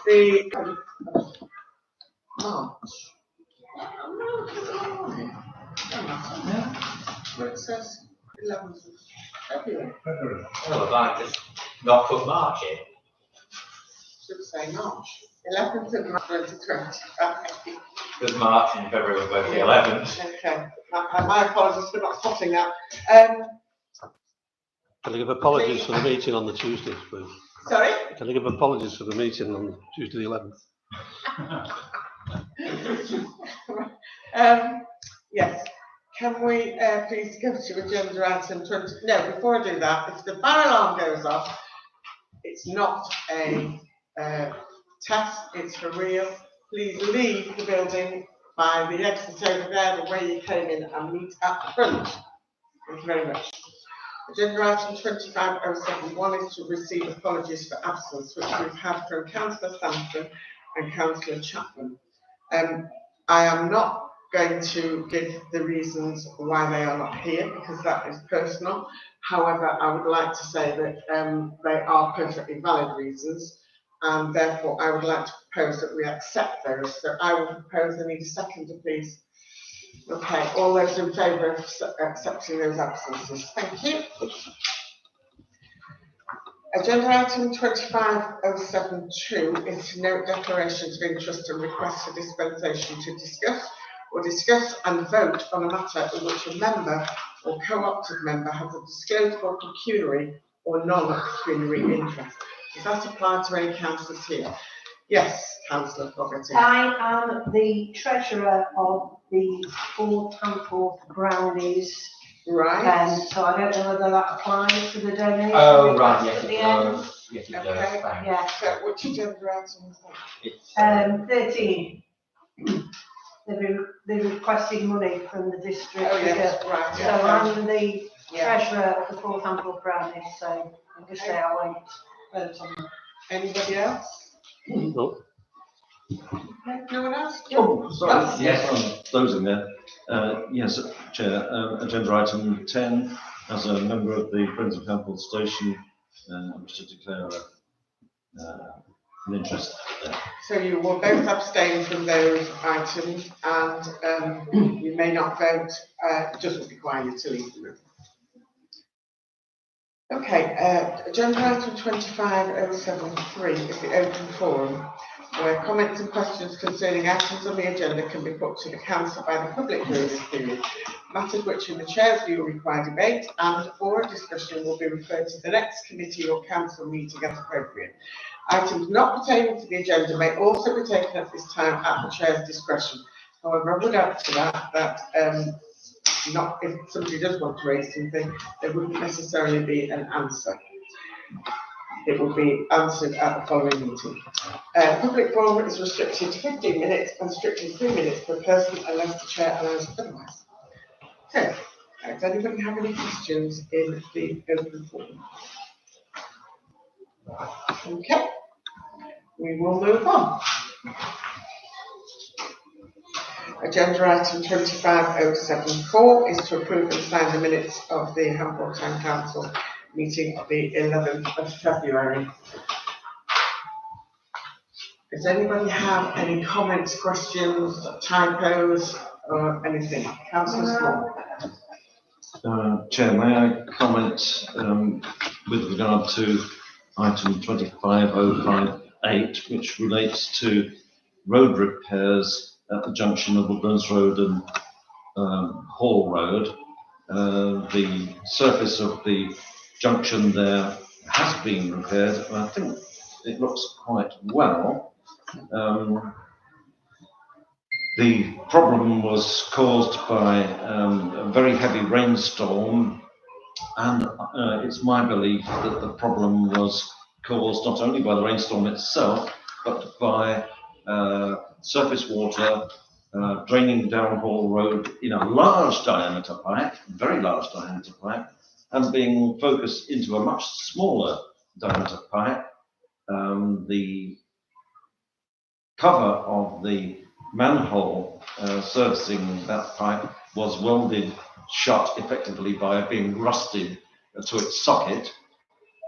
the March. It says 11th of February. Well, I might just not put March in. Should say March. 11th of March 2020. Because March and February were both the 11th. Okay. My apologies for not spotting that. Can I give apologies for the meeting on the Tuesday, please? Sorry? Can I give apologies for the meeting on Tuesday the 11th? Yes. Can we please go to agenda item 20? No, before I do that, if the fire alarm goes off, it's not a test, it's for real. Please leave the building by the exit over there, the way you came in, and meet at the front. Thank you very much. Agenda item 25071 is to receive apologies for absence, which we've had from Councillor Sampson and Councillor Chapman. I am not going to give the reasons why they are not here, because that is personal. However, I would like to say that they are perfectly valid reasons, and therefore I would like to propose that we accept those. So I will propose, I need a seconder, please. Okay, all those in favour of accepting those absences? Thank you. Agenda item 25072 is to note declarations of interest and requests for dispensation to discuss and vote on a matter in which a member or co-opted member has a disclosable pecuniary or non-pecuniary interest. Does that apply to any councillors here? Yes, Councillor Fogarty. I am the treasurer of the Ford Temple Brownies. Right. So I don't know whether that applies to the donation. Oh, right, yes, at the it end. does. Yes, it Okay. does. Thanks. Yeah. So which agenda item is that? It's, 13. They're requesting money from the district. Oh yes, right. So Yeah. I'm the treasurer of the Ford Temple Brownies, so obviously I won't vote on that. Anybody else? No. Okay, no one else? Oh, sorry. Yes. Those in there. Yes, Chair. Agenda item 10. As a member of the Friends of Campbell Station, I wish to declare an interest there. So you will both abstain from those items, and you may not vote. It doesn't require you to leave the room. Okay, agenda item 25073 is the open forum, where comments and questions concerning items on the agenda can be put to the council by the public during this period. Matters which in the chair's view require debate and or a discussion will be referred to the next committee or council meeting as appropriate. Items not pertaining to the agenda may also be taken at this time at the chair's discretion. However, I would add to that not if somebody does want to raise something, there wouldn't necessarily be an answer. It will be answered at the following meeting. Public forum is restricted to 15 minutes and strictly 3 minutes per person unless the chair allows otherwise. So, does anybody have any questions in the open forum? Okay, we will move on. Agenda item 25074 is to approve and sign the minutes of the Hamburg Town Council meeting of the 11th of February. Does anybody have any comments, questions, typos, or anything? Councillor Small. Chair, may I comment with regard to item 25058, which relates to road repairs at the junction of Woodlands Road and Hall Road. The surface of the junction there has been repaired, and I think it looks quite well. The problem was caused by a very heavy rainstorm, and it's my belief that the problem was caused not only by the rainstorm itself, but by surface water draining down Hall Road in a large diameter pipe, very large diameter pipe, and being focused into a much smaller diameter pipe. The cover of the manhole servicing that pipe was welded shut effectively by being rusted to its socket,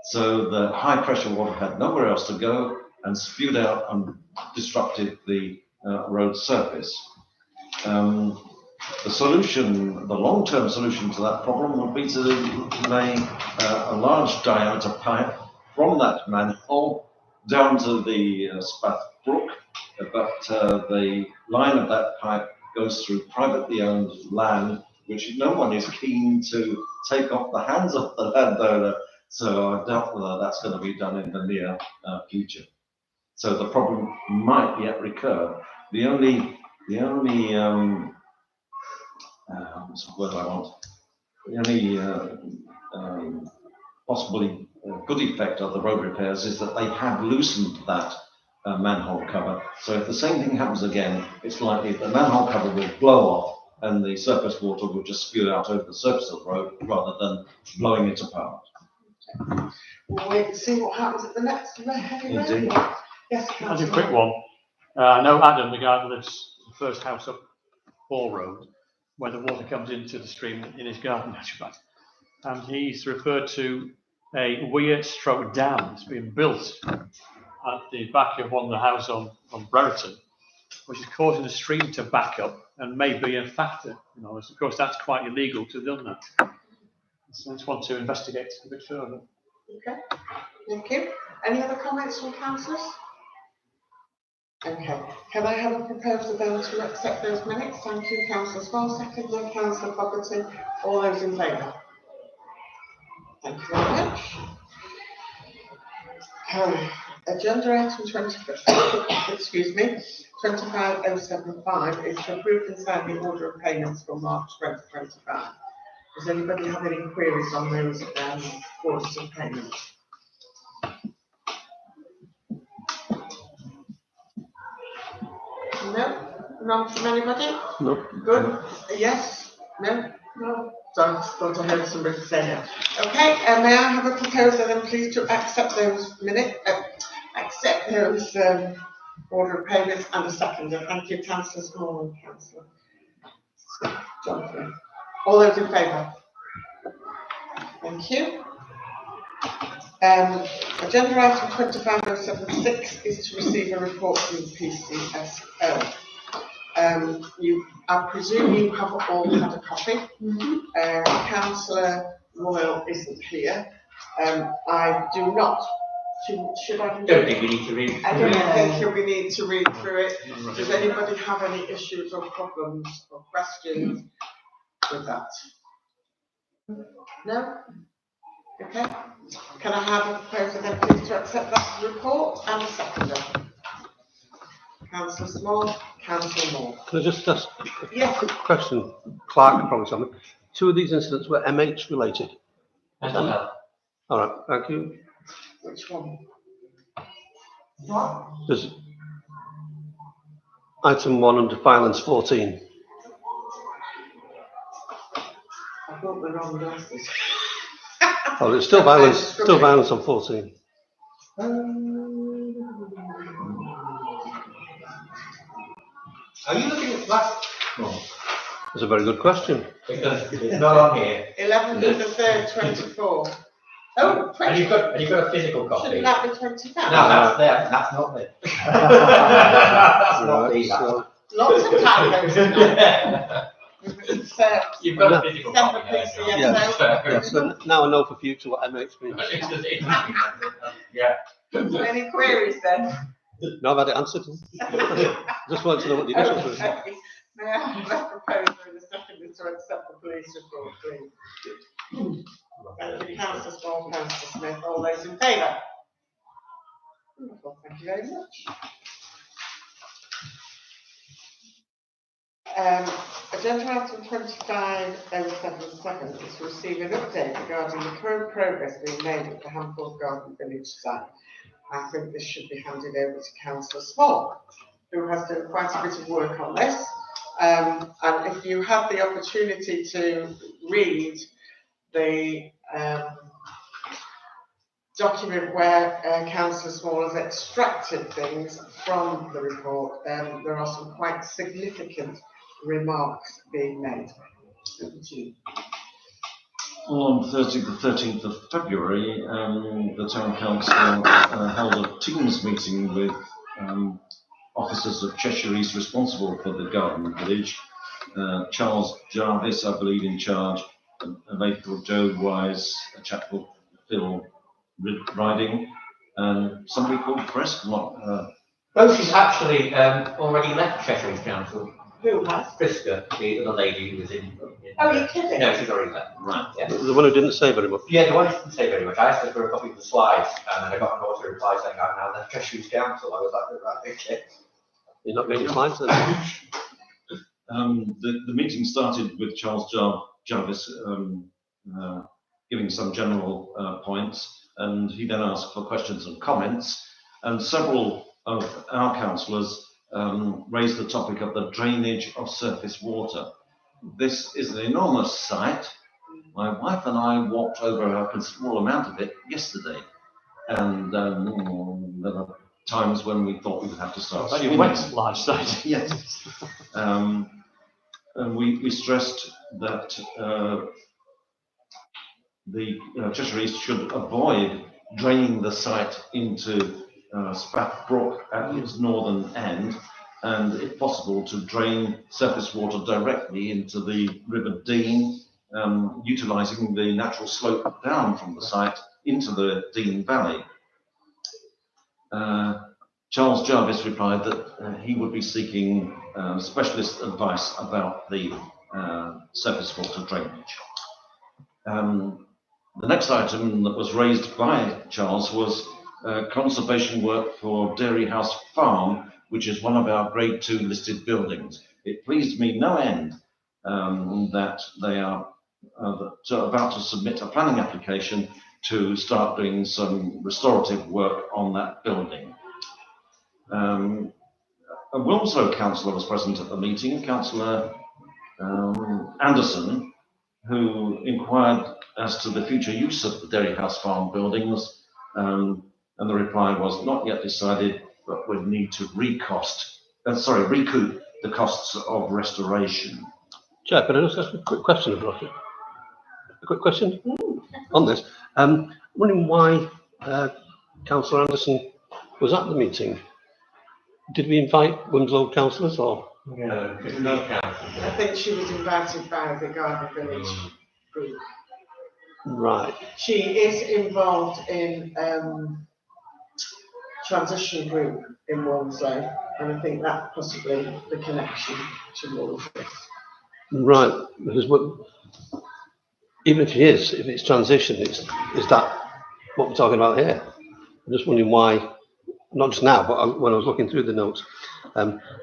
so the high pressure water had nowhere else to go, and spewed out and disrupted the road surface. The solution, the long-term solution to that problem would be to lay a large diameter pipe from that manhole down to the Spath Brook, but the line of that pipe goes through privately owned land, which no one is keen to take off the hands of the landowner, so I doubt whether that's going to be done in the near future. So the problem might yet recur. The only what's the word I want? The only possibly good effect of the road repairs is that they have loosened that manhole cover. So if the same thing happens again, it's likely the manhole cover will blow off and the surface water will just spew out over the surface of the road rather than blowing it apart. We'll wait and see what happens at the next heavy rain. Indeed. Yes, I'll do a quick one. I know Adam, the guy that lives the first house up Hall Road, where the water comes into the stream in his garden, actually, and he's referred to a weir stroke dam that's being built at the back of one of the houses on Brereton, which is causing the stream to back up and may be a factor. You know, of course, that's quite illegal to have done that. So I just want to investigate a bit further. Okay, thank you. Any other comments from councillors? Okay, can I have a proposal then to accept those minutes? Thank you, Councillor Small, second by Councillor Fogarty. All those in favour? Thank you very much. Agenda item 25075 is to approve and sign the order of payments for March 2025. Does anybody have any queries on those orders of payment? No? None from anybody? No. Good? Yes? No? No? So I thought I heard somebody say no. Okay, may I have a proposal then please to accept those minutes, accept those order of payments and a seconder. Thank you, Councillor Small and Councillor Jonathan. All those in favour? Thank you. Agenda item 25076 is to receive a report from the PCSO. I presume you have all had a copy. Councillor Royal isn't here. I do not. Should I? Don't think we need to read. I don't think we need to read through it. Does anybody have any issues or problems or questions with that? No? Okay. Can I have a proposal then please to accept that report and a seconder? Councillor Small, Councillor Moore. Can I just ask Yes. a quick question? Clark can probably tell me. Two of these incidents were MH related. Mental health. All right, thank you. Which one? There's item 1 under violence 14. I brought the wrong glasses. Oh, it's still violence on 14. Are you looking at last? No. That's a very good question. Because it's not on here. 11th of the 3rd, 24. Oh, 24. And you've got a physical copy. Shouldn't that be 25? No, that's there. That's not it. That's not Right, the. so, Lots of typos in there. You've got a physical Send copy the there. PCSO. yeah, so now I know for future what MH means. Yeah. Any queries then? No, I've had it answered. Just wanted to know what the initials were. Okay. May I have a proposal in a second to accept the police report, please? Thank you, Councillor Small, Councillor Smith. All those in favour? Wonderful, thank you very much. Agenda item 25077 is to receive an update regarding the current progress being made at the Hampford Garden Village site. I think this should be handed over to Councillor Small, who has done quite a bit of work on this. And if you have the opportunity to read the document where Councillor Small has extracted things from the report, there are some quite significant remarks being made. Over to you. Well, on Thursday, the 13th of February, the Town Council held a Teams meeting with officers of Cheshire East responsible for the Garden Village. Charles Jarvis, I believe, in charge, a lady called Joe Wise, a chap called Phil Riding, and somebody called Prescott. Rosie's actually already left Cheshire East Council. Who has? Frisker, the other lady who was in. Oh, you're kidding? No, she's already left. Right. Yeah. The one who didn't say very much. Yeah, the one who didn't say very much. I asked her for a copy of the slides, and then I got an auto reply saying I've now left Cheshire East Council. I was like, right, okay. You're not getting your slides then? The meeting started with Charles Jarvis giving some general points, and he then asked for questions and comments, and several of our councillors raised the topic of the drainage of surface water. This is an enormous site. My wife and I walked over a considerable amount of it yesterday, and there were times when we thought we would have to start Very swimming. wet large site. Yes. And we stressed that the Cheshire East should avoid draining the site into Spath Brook at its northern end, and if possible to drain surface water directly into the River Dean, utilising the natural slope down from the site into the Dean Valley. Charles Jarvis replied that he would be seeking specialist advice about the surface water drainage. The next item that was raised by Charles was conservation work for Dairy House Farm, which is one of our Grade 2 listed buildings. It pleased me no end that they are about to submit a planning application to start doing some restorative work on that building. A Wilmslow councillor was present at the meeting, Councillor Anderson, who inquired as to the future use of the Dairy House Farm buildings, and the reply was not yet decided, but would need to recoup the costs of restoration. Chair, can I just ask a quick question about it? A quick question on this. I'm wondering why Councillor Anderson was at the meeting. Did we invite Winslow councillors or? No, I think she was invited by the Garden Village group. Right. She is involved in transition group in Walmsley, and I think that possibly the connection to all of this. Right, because even if it's transition, is that what we're talking about here? I'm just wondering why, not just now, but when I was looking through the notes,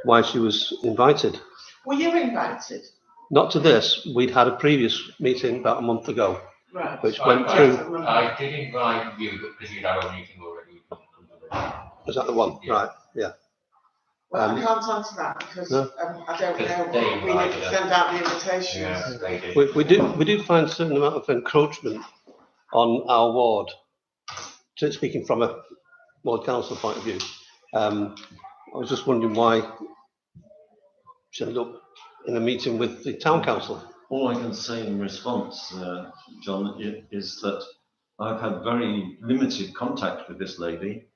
why she was invited. Were you invited? Not to this. We'd had a previous meeting about a month ago, Right. which went through. I did invite you because you'd had a meeting already. Was that the one? Yeah. Right. Yeah. Well, I can't answer that because No. I don't Because know. they We need to invited us. send out the invitations. Yeah, they did. We do find a certain amount of encroachment on our ward. Speaking from a ward council point of view, I was just wondering why she ended up in a meeting with the town council. All I can say in response, John, is that I've had very limited contact with this lady.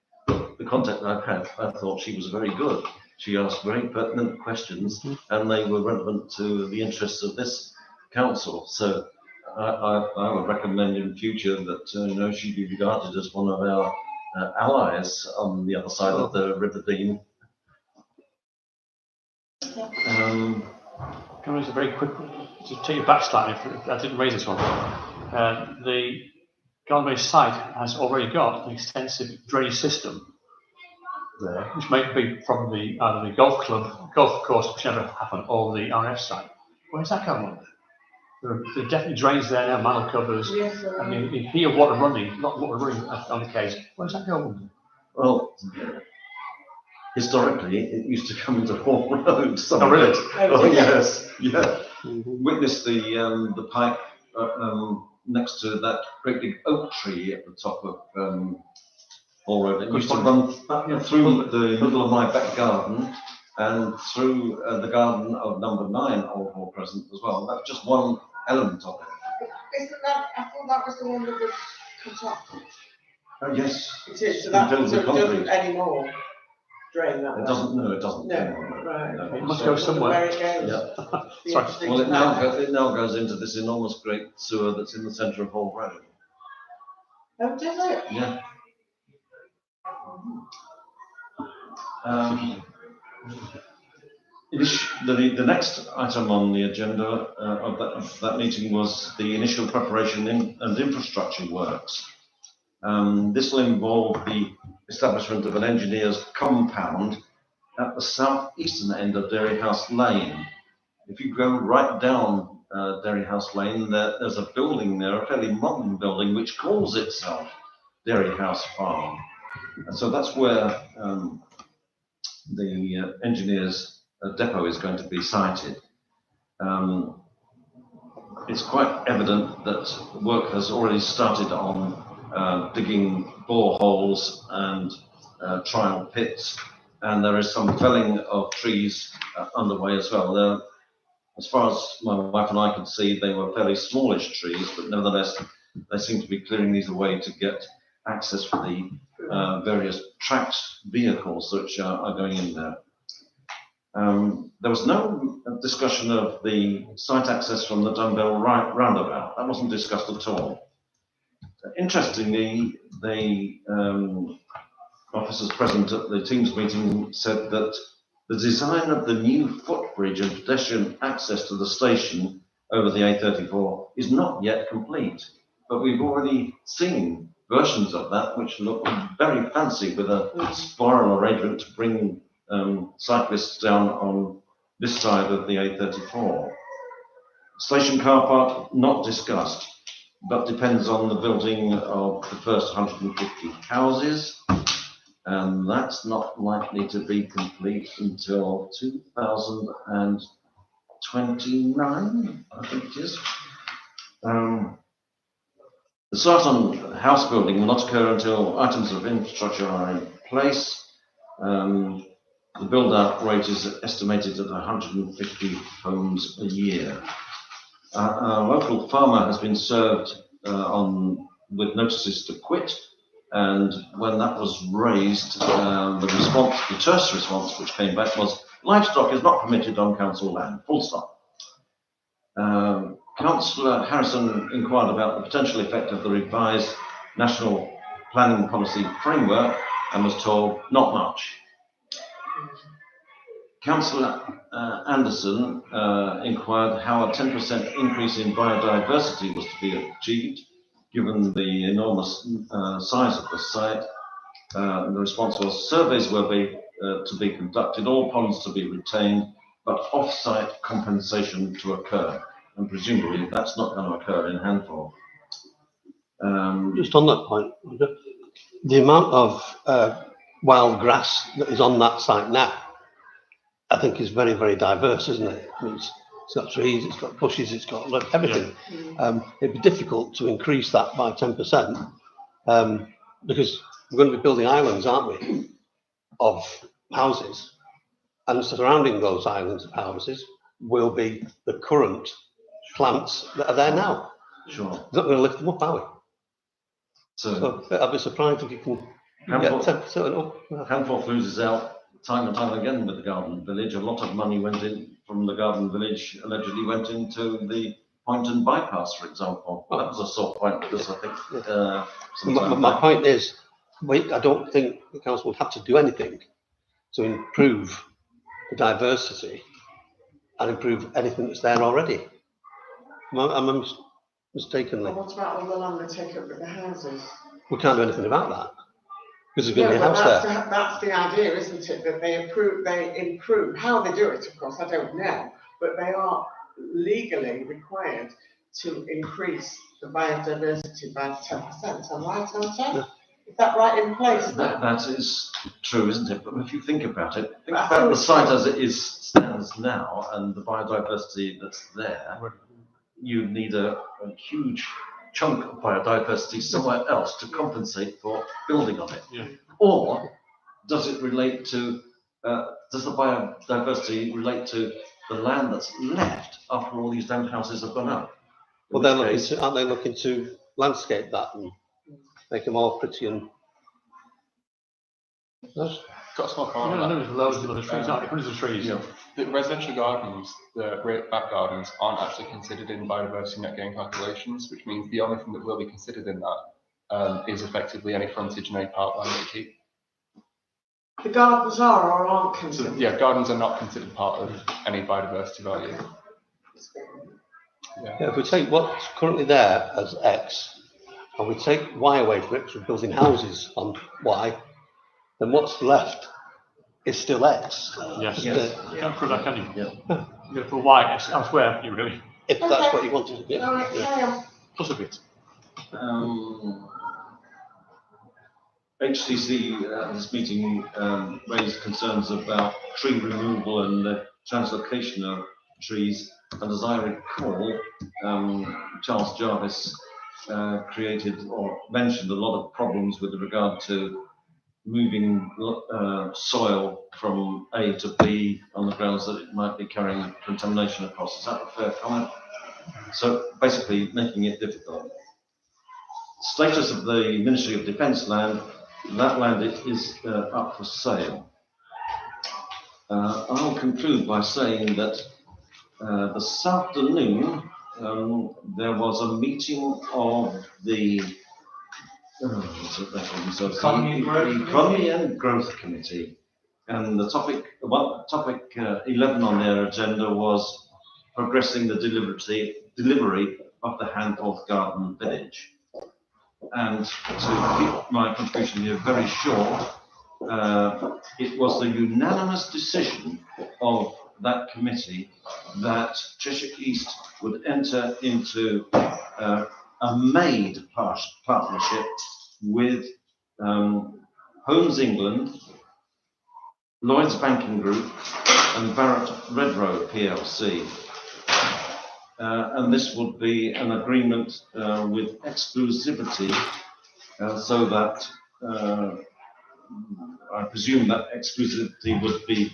The contact I've had, I thought she was very good. She asked very pertinent questions, and they were relevant to the interests of this council. So I would recommend in future that she be regarded as one of our allies on the other side of the River Dean. Can I raise a very quick, to take you back slightly, if I didn't raise this one. The Garden Village site has already got an extensive drainage system there, which may be from either the golf course, which never happened, or the RF site. Where's that going? There are definitely drains there now, manhole covers. Yes, I mean, you hear water running, not water running on occasion. Where's that going? Well, historically, it used to come into Hall Road. Oh, really? Oh, yes, yeah. Mm-hmm. Witness the pipe next to that great big oak tree at the top of Hall Road. It used to run through the middle of my back garden and through the garden of number 9 Old Hall Crescent as well. That's just one element of it. isn't that, I thought that was the one that was cut off. Oh, yes. It is, so It's that, been filled so with it doesn't concrete. anymore drain that It way. doesn't, no, it doesn't. No, No. right. No. It must So go I wonder somewhere. where it goes. Yeah. Be Sorry. interesting Well, to know. it now goes into this enormous great sewer that's in the centre of Hall Road. Oh, does it? Yeah. The next item on the agenda of that meeting was the initial preparation and infrastructure works. This will involve the establishment of an engineer's compound at the southeastern end of Dairy House Lane. If you go right down Dairy House Lane, there's a building there, a fairly modern building, which calls itself Dairy House Farm. And so that's where the engineer's depot is going to be sited. It's quite evident that work has already started on digging boreholes and trial pits, and there is some felling of trees underway as well. As far as my wife and I could see, they were fairly smallish trees, but nevertheless, they seem to be clearing these away to get access for the various tracked vehicles which are going in there. There was no discussion of the site access from the Dunbell roundabout. That wasn't discussed at all. Interestingly, the officers present at the Teams meeting said that the design of the new footbridge and pedestrian access to the station over the A34 is not yet complete, but we've already seen versions of that which look very fancy, with a spiral arrangement to bring cyclists down on this side of the A34. Station car park not discussed, but depends on the building of the first 150 houses, and that's not likely to be complete until 2029, I think it is. The start on house building will not occur until items of infrastructure are in place. The build-out rate is estimated at 150 homes a year. Our local farmer has been served with notices to quit, and when that was raised, the terse response which came back was, livestock is not permitted on council land, full stop. Councillor Harrison inquired about the potential effect of the revised National Planning Policy Framework and was told not much. Councillor Anderson inquired how a 10% increase in biodiversity was to be achieved, given the enormous size of the site. The response was, surveys were to be conducted, all ponds to be retained, but off-site compensation to occur. And presumably that's not going to occur in Handful. Just on that point, the amount of wild grass that is on that site now, I think is very, very diverse, isn't it? I mean, it's got trees, it's got bushes, it's got everything. It'd be difficult to increase that by 10% because we're going to be building islands, aren't we, of houses, and surrounding those islands of houses will be the current plants that are there now. Sure. It's not going to lift them up, are we? So I'd be surprised if you can get 10% up. Handful loses out time and time again with the Garden Village. A lot of money went in from the Garden Village, allegedly went into the Poynton bypass, for example. That was a sore point because I think my point is, I don't think the council would have to do anything to improve the diversity and improve anything that's there already. I'm mistakenly. Well, what about all the land they take up with the houses? We can't do anything about that because there's going to be a house there. That's the idea, isn't it? That they improve. How they do it, of course, I don't know, but they are legally required to increase the biodiversity by 10%. Am I right, aren't I? Yeah. Is that right in place? That is true, isn't it? But if you think about it, think about the site as it stands now and the biodiversity that's there. You need a huge chunk of biodiversity somewhere else to compensate for building on it. Yeah. Or does it relate to, does the biodiversity relate to the land that's left after all these damn houses have gone up? Well, they're looking to, aren't they looking to landscape that and make it more pretty and? Yes. Got a small I comment know on there's loads of other trees, aren't there? Hundreds of trees. Yeah. The residential gardens, the great back gardens, aren't actually considered in biodiversity net gain calculations, which means the only thing that will be considered in that is effectively any frontage and any parkland that you keep. The gardens are or aren't So considered. yeah, gardens are not considered part of any biodiversity value. Yeah, if we take what's currently there as X, and we take Y away from it, 'cause we're building houses on Y, then what's left is still X. Yes. Yes. You can't prove that, can you? Yeah. You've got to put Y elsewhere, haven't you really? If that's what you wanted to do. All right, Yeah. carry on. Plus a bit. HTC at this meeting raised concerns about tree removal and the translocation of trees. And as I recall, Charles Jarvis created or mentioned a lot of problems with regard to moving soil from A to B on the grounds that it might be carrying contamination across. Is that a fair comment? So basically making it difficult. Status of the Ministry of Defence land, that land is up for sale. I'll conclude by saying that this afternoon there was a meeting of the Economy and Growth Committee, and the topic 11 on their agenda was progressing the delivery of the Handforth Garden Village. And to keep my contribution here very short, it was the unanimous decision of that committee that Cheshire East would enter into a MAID partnership with Homes England, Lloyds Banking Group and Barrett Redrow PLC. And this would be an agreement with exclusivity so that I presume that exclusivity would be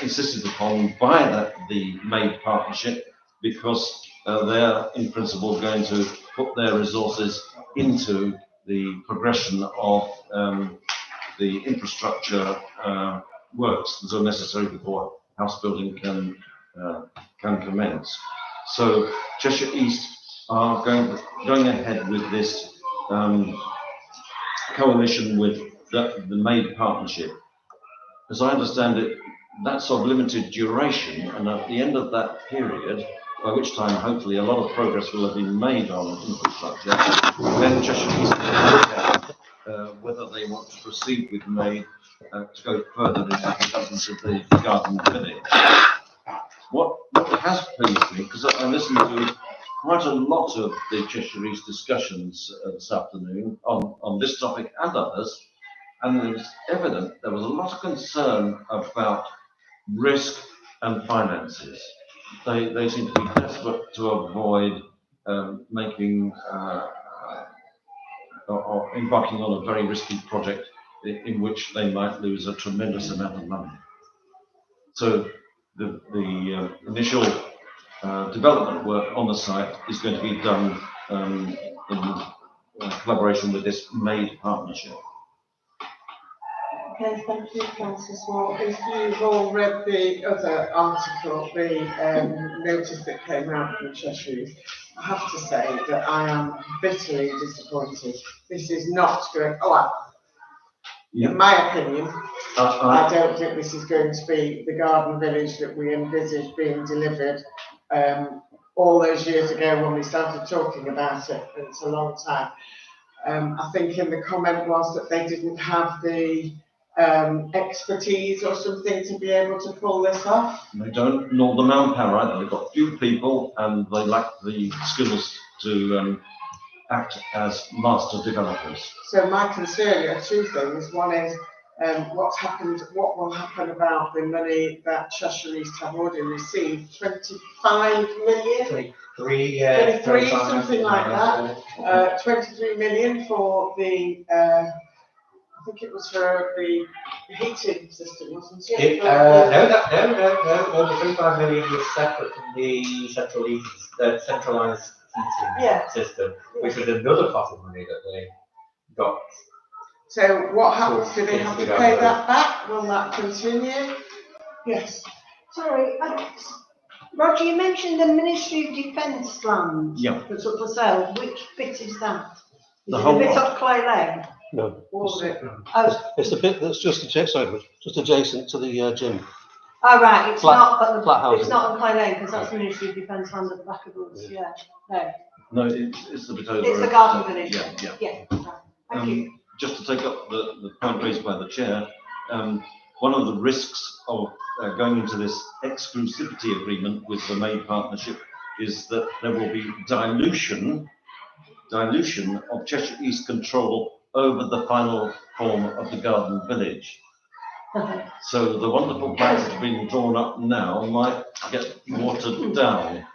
insisted upon by the MAID partnership, because they're in principle going to put their resources into the progression of the infrastructure works that are necessary before house building can commence. So Cheshire East are going ahead with this coalition with the MAID partnership. As I understand it, that's of limited duration, and at the end of that period, by which time hopefully a lot of progress will have been made on infrastructure, then Cheshire East will look at whether they want to proceed with MAID to go further in the development of the garden village. What has pleased me, because I listened to quite a lot of the Cheshire East discussions this afternoon on this topic and others, and it was evident there was a lot of concern about risk and finances. They seem to be desperate to avoid making or embarking on a very risky project in which they might lose a tremendous amount of money. So the initial development work on the site is going to be done in collaboration with this MAID partnership. Okay, thank you, Councillor Small. If you've all read the other article, the notice that came out from Cheshire, I have to say that I am bitterly disappointed. This is not going, in my opinion, I don't think this is going to be the garden village that we envisaged being delivered all those years ago when we started talking about it. It's a long time. I think in the comment was that they didn't have the expertise or something to be able to pull this off. They don't, nor the manpower either. They've got few people and they lack the skills to act as master developers. So my concern are two things. One is what will happen about the money that Cheshire East have already received, 25 million? 23, something like that. 23 million for the, I think it was for the heating system, wasn't it? No, the 25 million was separate from the centralised Yeah. system, which was another pot of money that they got. So what happens? Do they have to pay that back? Will that continue? Yes. Sorry, Roger, you mentioned the Ministry of Defence land. Yeah. That's up for sale. Which bit is that? Is The it whole the bit lot. up Clay Lane? No, All of it. Oh, it's the bit that's just adjacent to the gym. oh right, it's Flat- not, but flat housing. it's not on Clay Lane because that's Ministry of Defence land at the back of us. Yeah. No, No, it's the bit over. it's the Garden Village. Yeah. Yeah. Right. Thank you. Just to take up the point raised by the chair, one of the risks of going into this exclusivity agreement with the maid partnership is that there will be dilution of Cheshire East control over the final form of the Garden Village. So the wonderful plans that have been drawn up now might get watered down.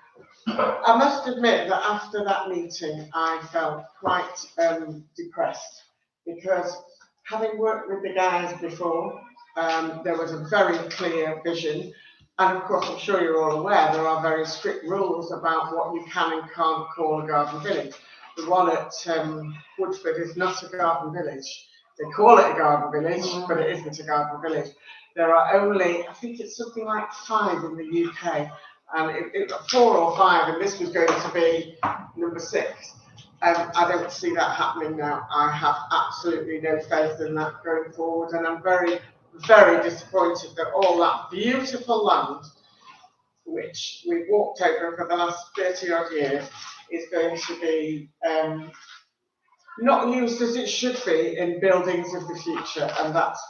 I must admit that after that meeting, I felt quite depressed because having worked with the guys before, there was a very clear vision. And of course, I'm sure you're all aware, there are very strict rules about what you can and can't call a garden village. The one at Woodford is not a garden village. They call it a garden village, but it isn't a garden village. There are only, I think it's something like 5 in the UK, and it 4 or 5, and this was going to be number 6. I don't see that happening now. I have absolutely no faith in that going forward, and I'm very, very disappointed that all that beautiful land, which we've walked over for the last 30 odd years, is going to be not used as it should be in buildings of the future, and that's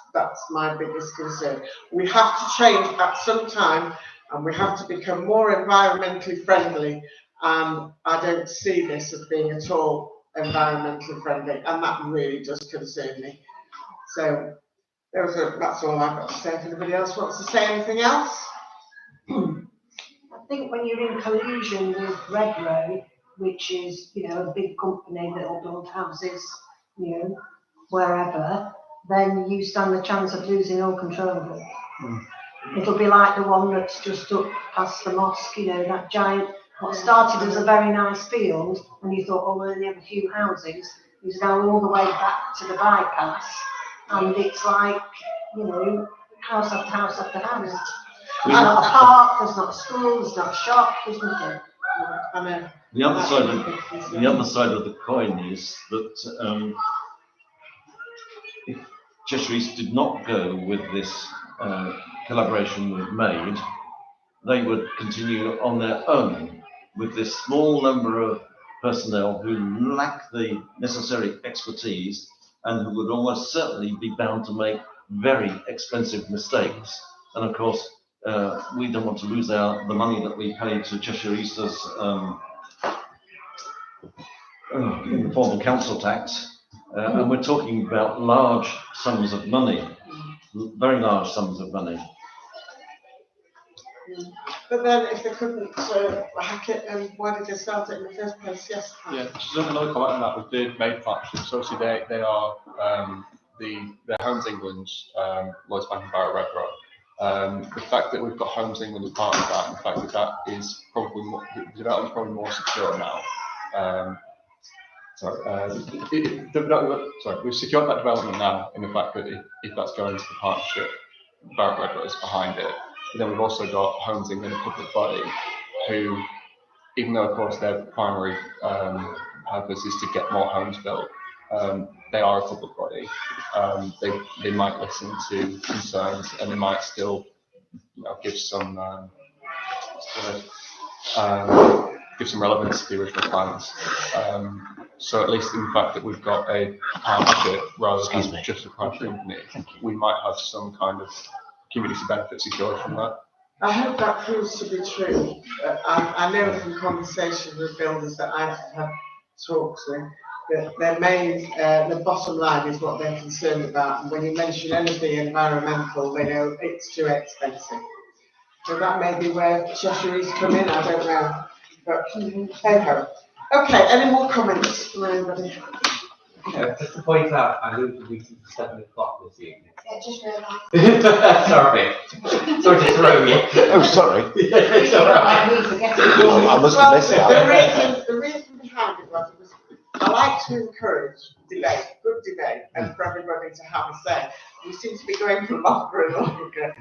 my biggest concern. We have to change at some time, and we have to become more environmentally friendly, and I don't see this as being at all environmentally friendly, and that really does concern me. So that's all I've got to say. If anybody else wants to say anything else? I think when you're in collusion with Redrow, which is, a big company that will build houses, wherever, then you stand the chance of losing all control of it. It'll be like the one that's just up past the mosque, that giant, what started as a very nice field, and you thought, we'll only have a few houses, is now all the way back to the bypass, and it's like, house after house after house. There's not a park, there's not a school, there's not a shop, there's nothing. I know. The other side of the coin is that if Cheshire East did not go with this collaboration with MAID, they would continue on their own with this small number of personnel who lack the necessary expertise and who would almost certainly be bound to make very expensive mistakes. And of course, we don't want to lose the money that we pay to Cheshire East as in the form of council tax, and we're talking about large sums of money, very large sums of money. But then if they couldn't hack it, why did they start it in the first place? Yes. Yeah, just another comment on that with the MAID partnership. So obviously they are their Homes England, Lloyds Bank and Barrett Redrow. The fact that we've got Homes England as part of that, and the fact that that is probably more, the development's probably more secure now. We've secured that development now in the fact that if that's going to the partnership, Barrett Redrow is behind it. And then we've also got Homes England, a public body, who, even though of course their primary purpose is to get more homes built, they are a public body. They might listen to concerns, and they might still, give some relevance to the original plans. So at least in the fact that we've got a partnership rather than just a private company, we might have some kind of community benefit secured from that. I hope that proves to be true. I know from conversations with builders that I've had talks with, that their main, the bottom line is what they're concerned about. And when you mention anything environmental, they know it's too expensive. So that may be where Cheshire East come in, I don't know. But hey ho. Okay, any more comments from anybody? Just to point out, I moved the meeting to 7 o'clock this evening. Yeah, just realised. Sorry. Sorry to throw you. Oh, sorry. It's all right. I must have missed that. The reason I like to encourage debate, good debate, and for everybody to have a say. We seem to be going for longer and longer.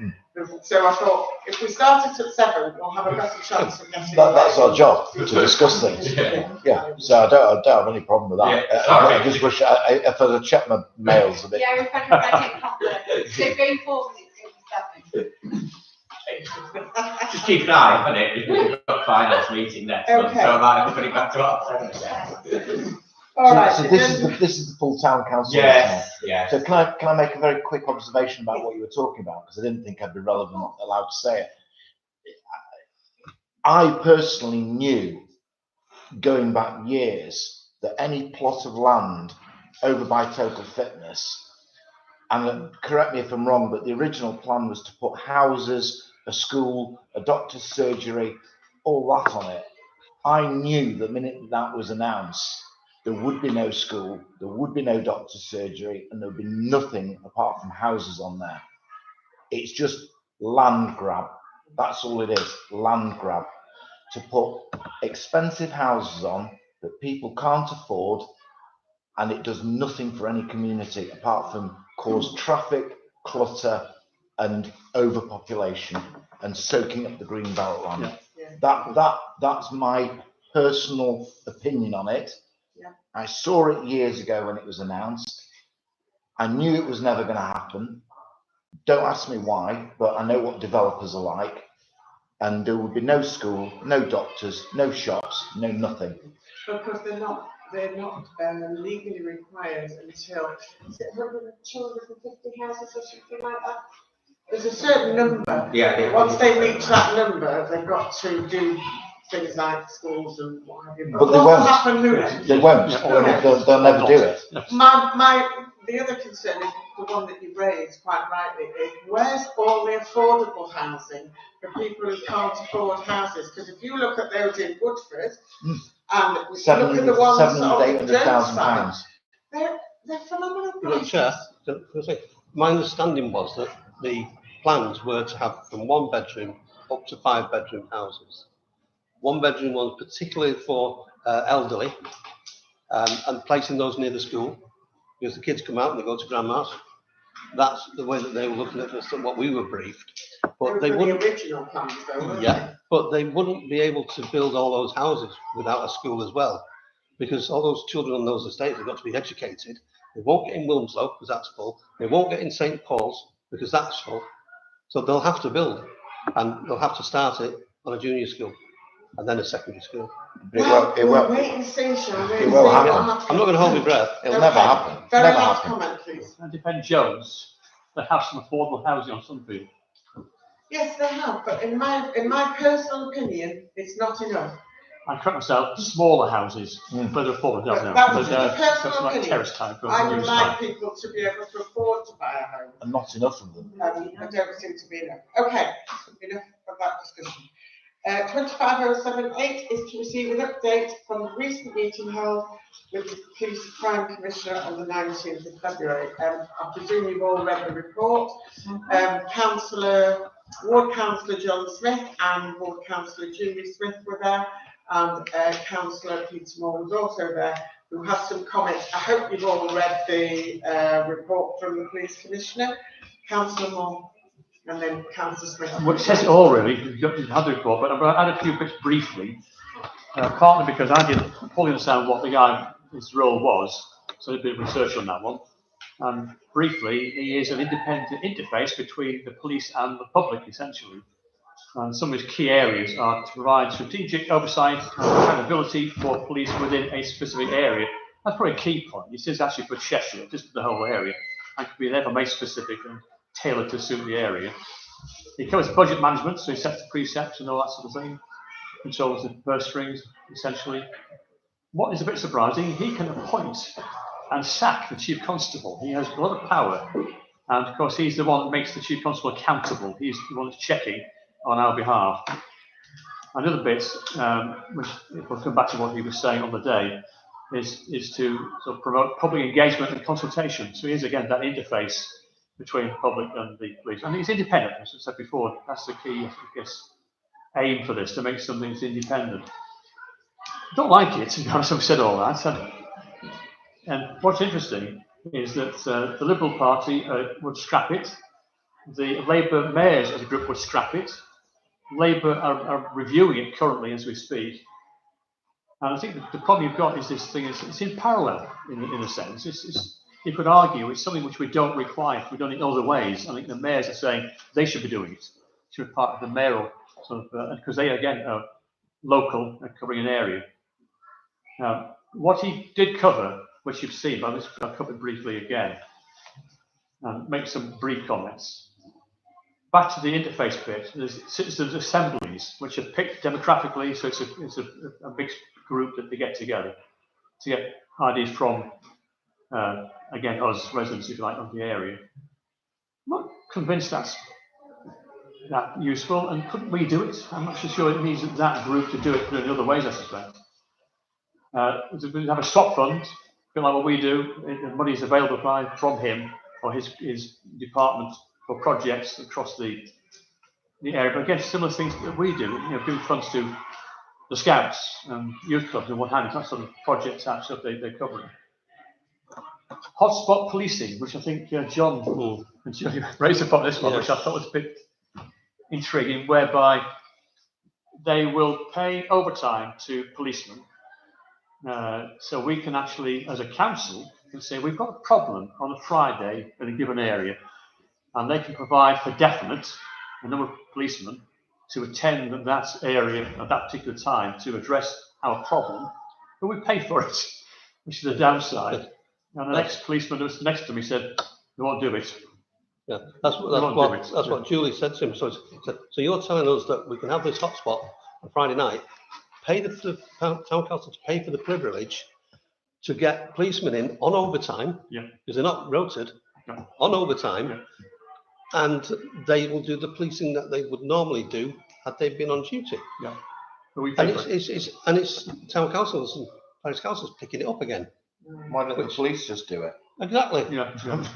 So I thought, if we started at 7, we'll have a better chance of getting. That's our job, to discuss things. Yeah, so I don't have any problem with that. Yeah, sorry. I just wish if I'd checked my mails a bit. Yeah, if I take copper. So going forward, it's 7. Just keep an eye on it, because we've got finance meeting next month, Okay. so I might have to put it back to our. All right. So this is the full town council. Yes, yes. So can I make a very quick observation about what you were talking about, because I didn't think I'd be allowed to say it. I personally knew, going back years, that any plot of land over by Total Fitness, and correct me if I'm wrong, but the original plan was to put houses, a school, a doctor's surgery, all that on it. I knew the minute that was announced, there would be no school, there would be no doctor's surgery, and there would be nothing apart from houses on there. It's just land grab. That's all it is, land grab. To put expensive houses on that people can't afford, and it does nothing for any community apart from cause traffic, clutter, and overpopulation, and soaking up the green belt land. Yeah. That's my personal opinion on it. Yeah. I saw it years ago when it was announced. I knew it was never going to happen. Don't ask me why, but I know what developers are like. And there would be no school, no doctors, no shops, no nothing. Because they're not legally required until, is it 250 houses or something like that? There's a certain number. Yeah. Once they reach that number, they've got to do things like schools and what have you. But they what won't. will happen who? They won't. Yeah. They'll never do it. The other concern is the one that you raised quite rightly is, where's all the affordable housing for people who can't afford houses? Because if you look at those in Woodford, and if you look at the ones on the Jones side, they're phenomenal prices. Chair, can I say, my understanding was that the plans were to have from 1 bedroom up to 5 bedroom houses. 1 bedroom ones particularly for elderly, and placing those near the school, because the kids come out and they go to grandma's. That's the way that they were looking at this, and what we were briefed. But they wouldn't. The original plans, though, weren't Yeah, but they wouldn't be able to build all those houses without a school as well, because all those children on those estates have got to be educated. They won't get in Wilmslow because that's full. They won't get in St Paul's because that's full. So they'll have to build, and they'll have to start it on a junior school and then a secondary school. It won't. Wait and see, shall we? It will happen. I'm not going to hold my breath. It'll never happen. Very Never last happen. comment, please. And depend Jones, they have some affordable housing on Sunfield. Yes, they have, but in my personal opinion, it's not enough. I correct myself, smaller houses, but they're affordable, don't they? That's But, just a personal like opinion. terrace type. I would like people to be able to afford to buy a home. And not enough of them. There don't seem to be enough. Okay, enough of that discussion. 25078 is to receive an update from the recent meeting held with the Police Crime Commissioner on the 19th of February. I presume you've all read the report. Ward Councillor John Smith and Ward Councillor Julie Smith were there, and Councillor Peter Moore was also there, who had some comments. I hope you've all read the report from the Police Commissioner. Councillor Moore. And then Councillor Smith. Well, it says it all really, you've had the report, but I'm going to add a few bits briefly, partly because I didn't fully understand what his role was, so I did a bit of research on that one. And briefly, he is an independent interface between the police and the public, essentially. And some of his key areas are to provide strategic oversight and accountability for police within a specific area. That's probably a key point. This is actually for Cheshire, just for the whole area, and could be therefore made specific and tailored to suit the area. He covers budget management, so he sets the precepts and all that sort of thing. Controls the purse strings, essentially. What is a bit surprising, he can appoint and sack the Chief Constable. He has a lot of power. And of course, he's the one that makes the Chief Constable accountable. He's the one that's checking on our behalf. Another bit, which we'll come back to what he was saying on the day, is to sort of promote public engagement and consultation. So he is, again, that interface between the public and the police. And he's independent, as I said before. That's the key, I guess, aim for this, to make something that's independent. I don't like it, to be honest, I've said all that. And what's interesting is that the Liberal Party would scrap it. The Labour mayors as a group would scrap it. Labour are reviewing it currently as we speak. And I think the problem you've got is this thing is it's in parallel in a sense. You could argue it's something which we don't require. We've done it in other ways. I think the mayors are saying they should be doing it. It should be part of the mayoral sort of, because they again are local and covering an area. Now, what he did cover, which you've seen, but I'll cover it briefly again, and make some brief comments. Back to the interface bit, there's citizens' assemblies, which are picked democratically, so it's a big group that they get together to get ideas from, again, us residents, if you like, of the area. I'm not convinced that's that useful, and couldn't we do it? I'm not so sure it needs that group to do it in other ways, I suspect. We have a stock fund, a bit like what we do, the money is available from him or his department for projects across the area, but again, similar things that we do, giving funds to the Scouts and youth clubs and what have you, that sort of project type stuff they're covering. Hotspot policing, which I think John and Julie raised upon this one, which I thought was a bit intriguing, whereby they will pay overtime to policemen. So we can actually, as a council, can say we've got a problem on a Friday in a given area, and they can provide for definite a number of policemen to attend that area at that particular time to address our problem, but we pay for it, which is the downside. And the next policeman who was next to me said, "We won't do it." Yeah, that's what Julie said to him. So you're telling us that we can have this hotspot on Friday night, pay the town council to pay for the privilege to get policemen in on overtime, because they're not rotated, on overtime, and they will do the policing that they would normally do had they been on duty. Yeah. And it's town councils and parish councils picking it up again. Why don't the police just do it? Exactly. Yeah.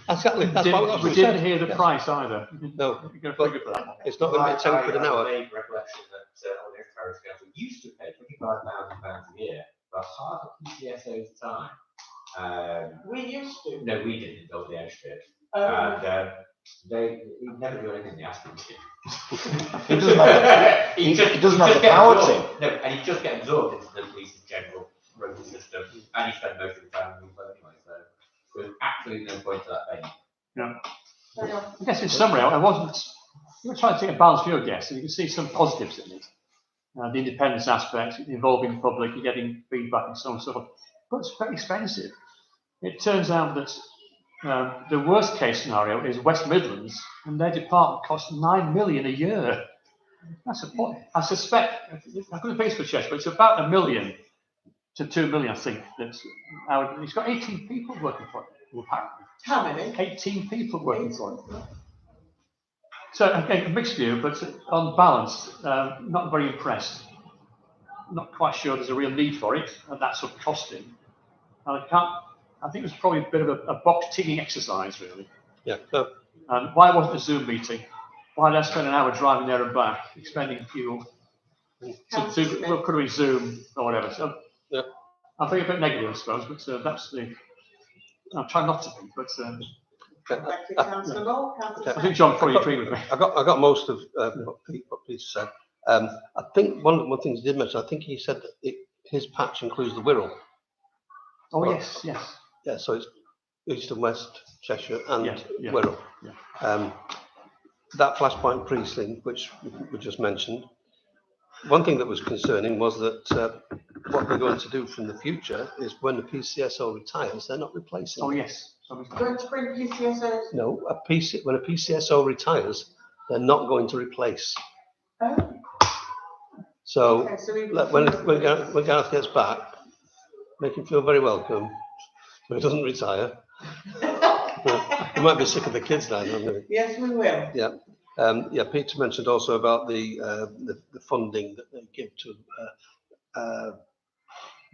Exactly. That's what we didn't hear the price either. No, You've got to figure for that. it's not going to be 10 quid an hour. I have a vague recollection that on the parish council used to pay £25,000 a year for half a PCSO's time. We used to. No, we didn't, build the edge bit. Um, And they never do anything they ask him to. He doesn't have the power to. No, and he just gets absorbed into the police's general road system, and he spends most of the time in the anyway, so there's absolutely no point to that payment. Yeah. I guess in summary, I wasn't. You were trying to take a balanced view, I guess, and you can see some positives in it. The independence aspect, involving the public, you're getting feedback and so on and so forth. But it's very expensive. It turns out that the worst case scenario is West Midlands, and their department costs $9 million a year. That's a point. I suspect, I couldn't pay for chest, but it's about $1 million to $2 million, I think. He's got 18 people working for it, apparently. How many? 18 people working for it. So again, a mixed view, but on balance, not very impressed. Not quite sure there's a real need for it, and that's sort of costing. And I think it was probably a bit of a box ticking exercise, really. Yeah. And why wasn't a Zoom meeting? Why did I spend an hour driving there and back, expending fuel? Well, could we Zoom or whatever? So yeah. I think a bit negative, I suppose, but that's the. I'll try not to be, but. I think John probably agreed with me. I got most of what Peter said. I think one of the things he did mention, I think he said that his patch includes the Wirral. Oh, yes. Yeah, so it's East and West Cheshire and Wirral. Yeah. That flashpoint precinct, which we just mentioned, one thing that was concerning was that what they're going to do from the future is when the PCSO retires, they're not replacing. Oh, yes. Going to bring PCSOs? No, when a PCSO retires, they're not going to replace. Oh. So, Okay, so when Gareth gets back, make him feel very welcome, so he doesn't retire. He might be sick of the kids now, don't he? Yes, we will. Yeah. Peter mentioned also about the funding that they give to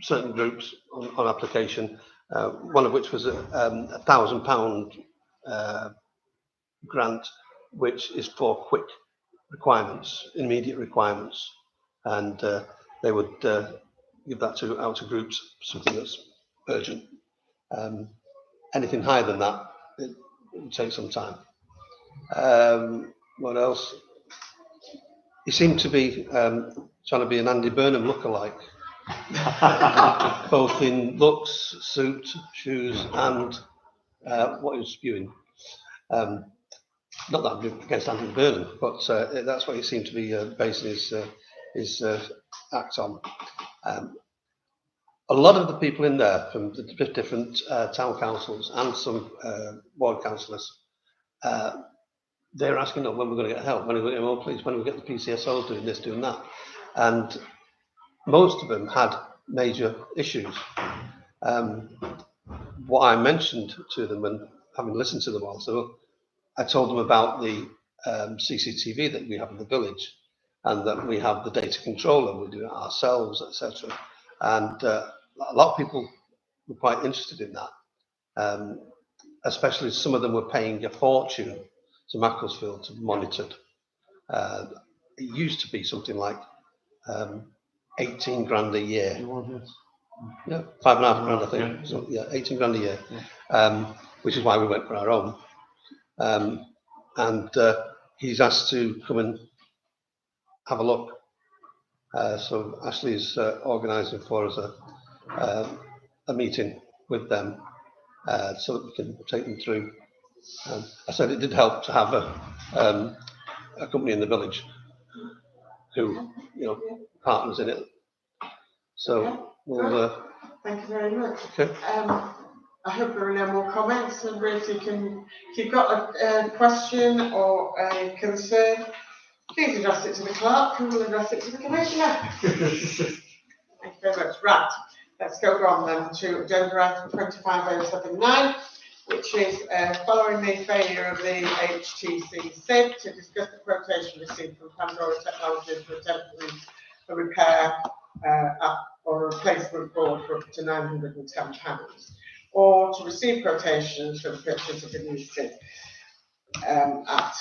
certain groups on application. One of which was a £1,000 grant, which is for quick requirements, immediate requirements, and they would give that out to groups, something that's urgent. Anything higher than that, it will take some time. What else? He seemed to be trying to be an Andy Burnham lookalike, both in looks, suit, shoes, and what he was spewing. Not that I'm against Andy Burnham, but that's what he seemed to be basing his act on. A lot of the people in there from the different town councils and some ward councillors, they're asking, when we're going to get help, when are we going to get more police, when are we get the PCSOs doing this, doing that. And most of them had major issues. What I mentioned to them, and having listened to them also, I told them about the CCTV that we have in the village, and that we have the data controller, we do it ourselves, etc. And a lot of people were quite interested in that, especially some of them were paying a fortune to Macclesfield to be monitored. It used to be something like 18 grand a year. Yeah, 5.5 grand, I think. Yeah. So, yeah, 18 grand a year, which is why we went for our own. And he's asked to come and have a look. So Ashley's organising for us a meeting with them so that we can take them through. I said it did help to have a company in the village who, partners in it. So we'll. Thank you very much. Okay. I hope there are no more comments, and Ruth, if you've got a question or a concern, please address it to the clerk, who will address it to the commissioner. Thank you very much. Right, let's go on then to agenda item 25079, which is following the failure of the HTC SID to discuss the quotation received from Pandora Technologies for temporary repair or replacement board for up to £910, or to receive quotations for the purchase of a new SID at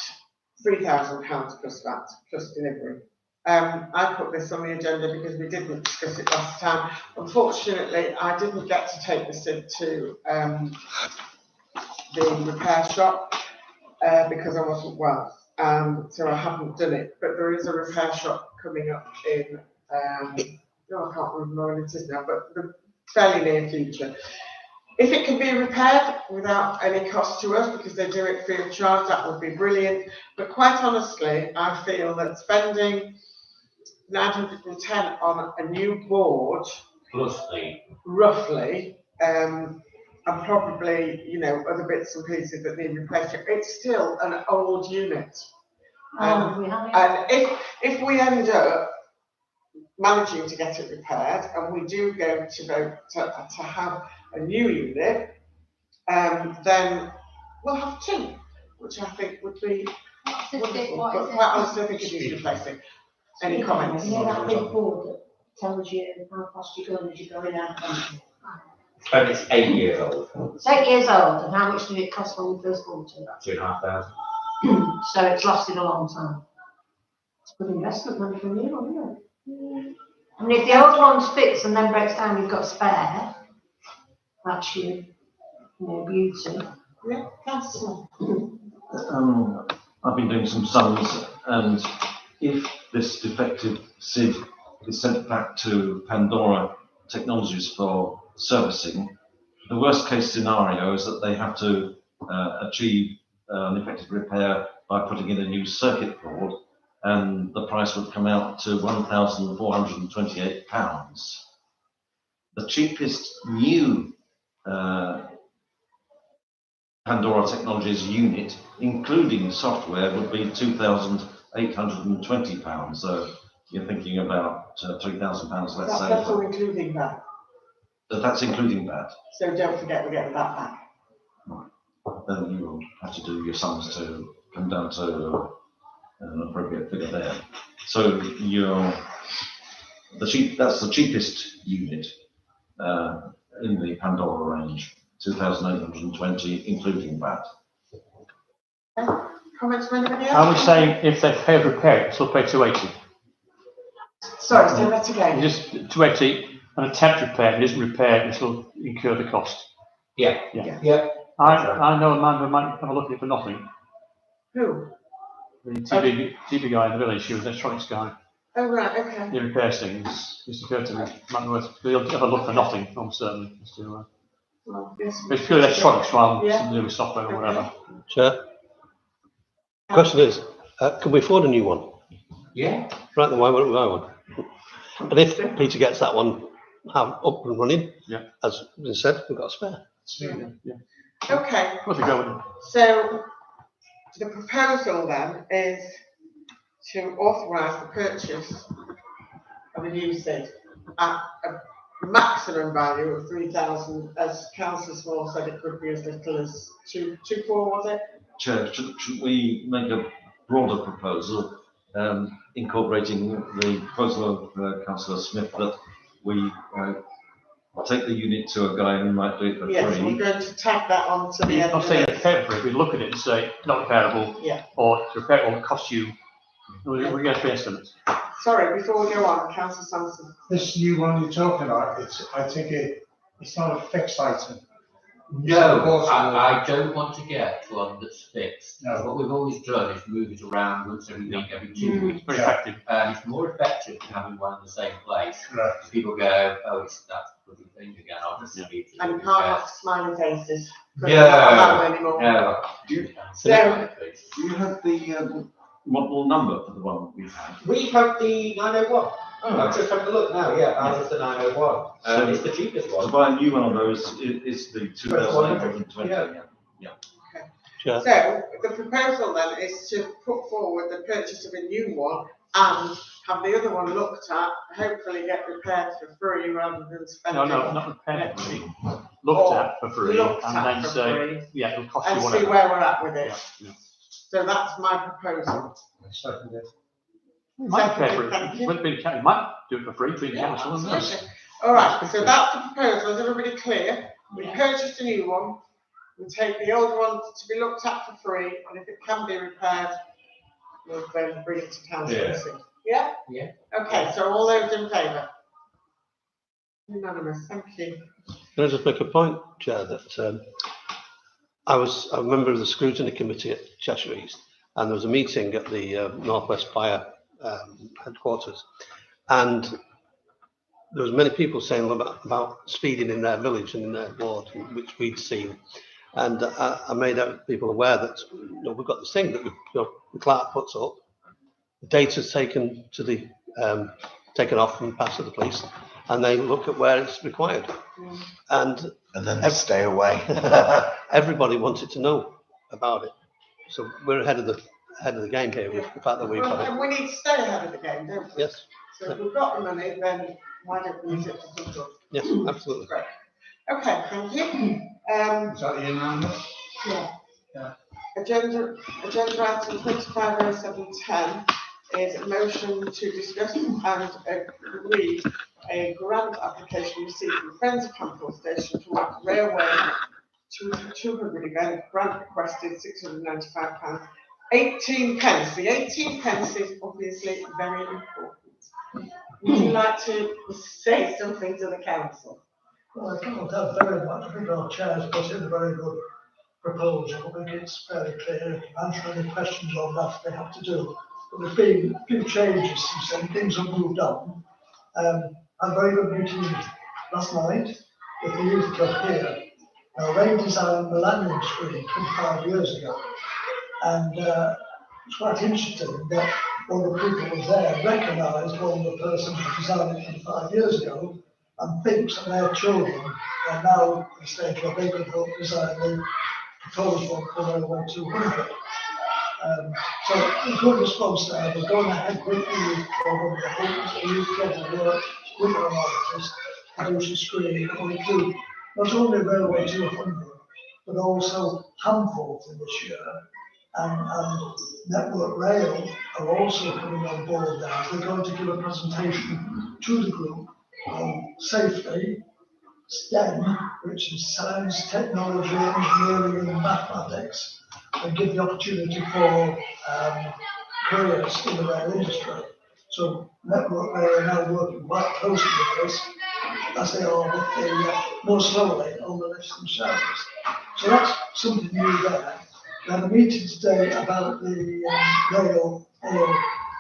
£3,000 plus VAT plus delivery. I put this on the agenda because we didn't discuss it last time. Unfortunately, I didn't get to take the SID to the repair shop because I wasn't well, so I haven't done it. But there is a repair shop coming up in, I can't remember when it is now, but the fairly near future. If it can be repaired without any cost to us, because they do it free of charge, that would be brilliant. But quite honestly, I feel that spending 910 on a new board, Plus the roughly, and probably, other bits and pieces that need replacing, it's still an old unit. And if we end up managing to get it repaired, and we do go to have a new unit, then we'll have two, which I think would be wonderful. But quite honestly, I think it needs replacing. Any comments? That big board that tells you how fast you're going as you're going out. and it's 8 years old. It's 8 years old, and how much did it cost when we first bought it? About 2,500. So it's lasted a long time. It's good investment money from you, isn't it? I mean, if the old one's fixed and then breaks down, you've got spare. That's your, beauty. Yeah, that's I've been doing some sums, and if this defective SID is sent back to Pandora Technologies for servicing, the worst case scenario is that they have to achieve an effective repair by putting in a new circuit board, and the price would come out to £1,428. The cheapest new Pandora Technologies unit, including software, would be £2,820. So you're thinking about £3,000, let's say. That's all including that. That's including that. So don't forget we're getting that back. Right. Then you will have to do your sums to come down to an appropriate figure there. So that's the cheapest unit in the Pandora range, 2,820, including VAT. Comments from anybody else? I was saying if they pay a repair, they'll pay 280. Sorry, say that again. Just 280 and a temp repair, it isn't repaired, it'll incur the cost. Yeah. Yeah. I know a man who might have a look at it for nothing. Who? The TV guy in the village, he was an electronics guy. Oh, right, okay. He repairs things. It's occurred to me, might be worth, he'll have a look for nothing, I'm certain. Just to, Well, yes. it's purely electronics rather than Yeah. something to do with software or whatever. Chair, question is, can we afford a new one? Yeah. Right, then why won't we buy one? And if Peter gets that one up and running, Yeah. as been said, we've got a spare. Yeah. Okay, What to go with it? so the proposal then is to authorise the purchase of a new SID at a maximum value of 3,000, as Councillor Small said it could be as little as 2.4, was it? Chair, should we make a broader proposal, incorporating the proposal of Councillor Smith that we take the unit to a guy who might do it for Yes, free? we're going to tag that on to the end I'm of saying it. repair for it, we look at it and say, not repairable, Yeah. or to repair it will cost you, we get three estimates. Sorry, before we go on, Councillor Sampson. This new one you're talking about, I think it's not a fixed item. No, I don't want to get one that's fixed. No. What we've always done is move it around once every week, every 2 weeks. Very effective. And it's more effective than having one in the same place. Right. People go, oh, it's that bloody thing again, I'll just leave it. And you can't have smiling faces. 'Cause No. we're not allowed anymore. No. So- Do you have the model number for the one we've had? We have the 901. I'm just having a look now, yeah, ours is the 901. It's the cheapest To one. buy a new one of those is the 2,820. Yeah. Chair, So the proposal then is to put forward the purchase of a new one and have the other one looked at, hopefully get repaired for free rather than spending. No, not repaired for free, looked at for free, Looked and at then for say, free yeah, it'll cost you and see whatever. where we're at with it. Yeah. So that's my proposal. You might pay for Thank it, you. wouldn't be the you might do it for free, between the council and us. Absolutely. All right, so that's the proposal. Is everybody clear? We purchased a new one. We take the old one to be looked at for free, and if it can be repaired, we'll then bring it to council and see. Yeah? Yeah. Okay, so all those in favour? Unanimous, thank you. can I just make a point, Chair, that I was a member of the scrutiny committee at Cheshire East, and there was a meeting at the North West Fire headquarters, and there was many people saying about speeding in their village and in their ward, which we'd seen. And I made people aware that we've got this thing that the clerk puts up, the data's taken to the taken off and passed to the police, and they look at where it's required. And then they stay away. everybody wanted to know about it, so we're ahead of the game here with the fact that we've Well, got it. and we need to stay ahead of the game, don't we? Yes, So if we've got the money, then why don't we use it for some good? yes, absolutely. Great. Okay, thank you. Is that unanimous? Yeah. Yeah. Agenda item 250710 is a motion to discuss and agree a grant application received from Friends of Campbell Station towards railway 200 event, grant requested £695, 18 pence. The 18 pence is obviously very important. Would you like to say something to the council? Well, I can't have very much. I think our chair's put in a very good proposal. I think it's fairly clear. Answer any questions on that they have to do. But there's been a few changes since then. Things have moved on. I had a very good meeting last night with the youth club here. Now, they designed Millennium Street 25 years ago. And it's quite interesting that one of the people who was there recognised one of the persons who designed it 25 years ago and thinks that their children are now at the stage where they could help design the proposed one for Railway 200. So a good response there. We're going ahead with the youth club, and the hope that the youth club will work with our artists to produce a screen that will include not only Railway 200 but also Hamforth in this year. And Network Rail are also coming on board now. They're going to give a presentation to the group on safety, STEM, which is science, technology, engineering and mathematics, and give the opportunity for careers in the rail industry. So Network Rail are now working quite closely with us as they are with the more slowly on the lifts themselves. So that's something new there. We had a meeting today about the rail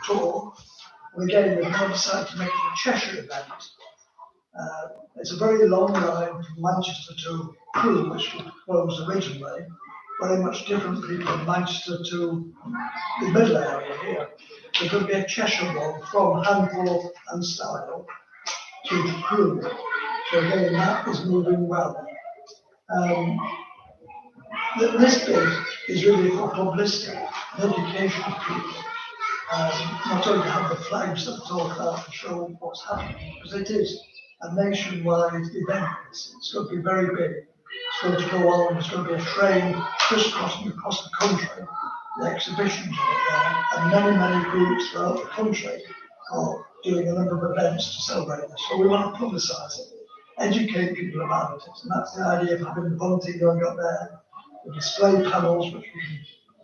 tour. And again, we've now decided to make it a Cheshire event. It's a very long line from Manchester to Crewe, which was closed originally. Very much different people from Manchester to the middle area here. There's going to be a Cheshire one from Handforth and Style to Crewe. So again, that is moving well. This bit is really for publicity and education of people. Not only to have the flags that talk about to show what's happening, because it is a nationwide event. It's going to be very big. It's going to go on. There's going to be a train crisscrossing across the country. The exhibitions are there, and many groups throughout the country are doing a number of events to celebrate this. So we want to publicise it, educate people about it, and that's the idea of having the bunting going up there, the display panels which we can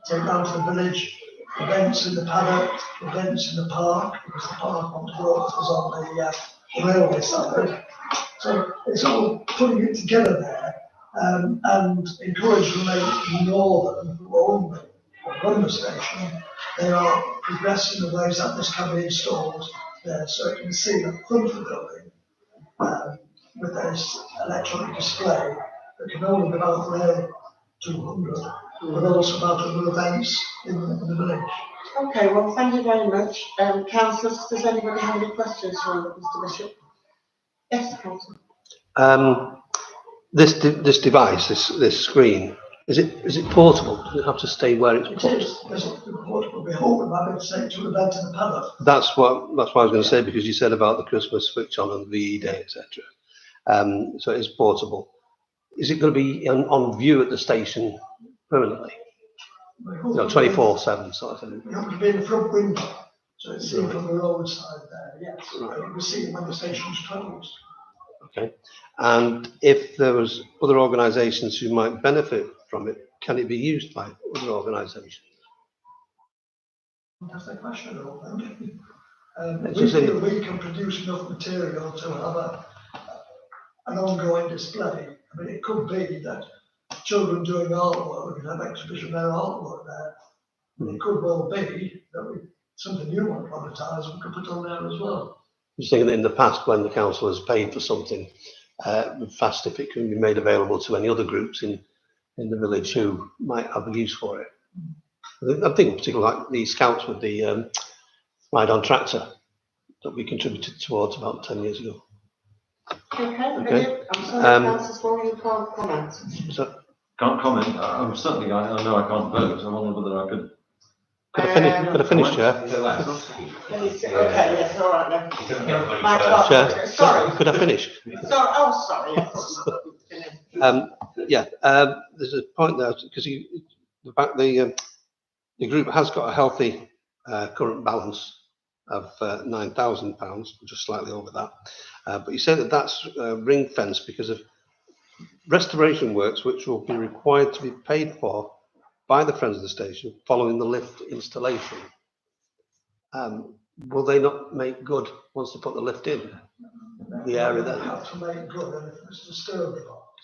take down to the village, events in the paddock, events in the park, because the park on the road is on the railway side. So it's all putting it together there, and encourage Lake Northern, who own the run the station. They are progressing the ways that this can be installed there, so you can see the front of the building with this electronic display that can only be about rail 200, but also about other events in the village. Okay, well, thank you very much. Councillors, does anybody have any questions for Mr. Bishop? Yes, Councillor. This device, this screen, is it portable? Does it have to stay where it's put? It is. It's portable. We hope we might be able to take to an event in the paddock. That's what I was going to say, because you said about the Christmas switch on and VE Day, etc. So it is portable. Is it going to be on view at the station permanently? 24/7 sort of thing. We hope to be in the front window, so it's seen from the roadside there. Yes, right. You can see it when the station's closed. Okay. And if there was other organisations who might benefit from it, can it be used by other organisations? Fantastic question, I don't think. We feel we can produce enough material to have an ongoing display. I mean, it could be that children doing artwork, we could have exhibition of their artwork there. It could well be that something you want to advertise, we could put on there as well. You're saying that in the past, when the council has paid for something, we've asked if it can be made available to any other groups in the village who might have a use for it. I think particularly like the Scouts with the ride on tractor that we contributed towards about 10 years ago. Okay. I'm sorry, Councillor Small, you can't comment. Can't comment. I'm certainly, I know I can't vote. I wonder whether I could. Could I finish, Chair? Okay, yes, all right then. Chair, Sorry. could I finish? Sorry. There's a point there, because the group has got a healthy current balance of £9,000, just slightly over that. But you say that that's ring fenced because of restoration works, which will be required to be paid for by the Friends of the Station following the lift installation. Will they not make good once they put the lift in? The area They that have to make good, and if it's disturbed,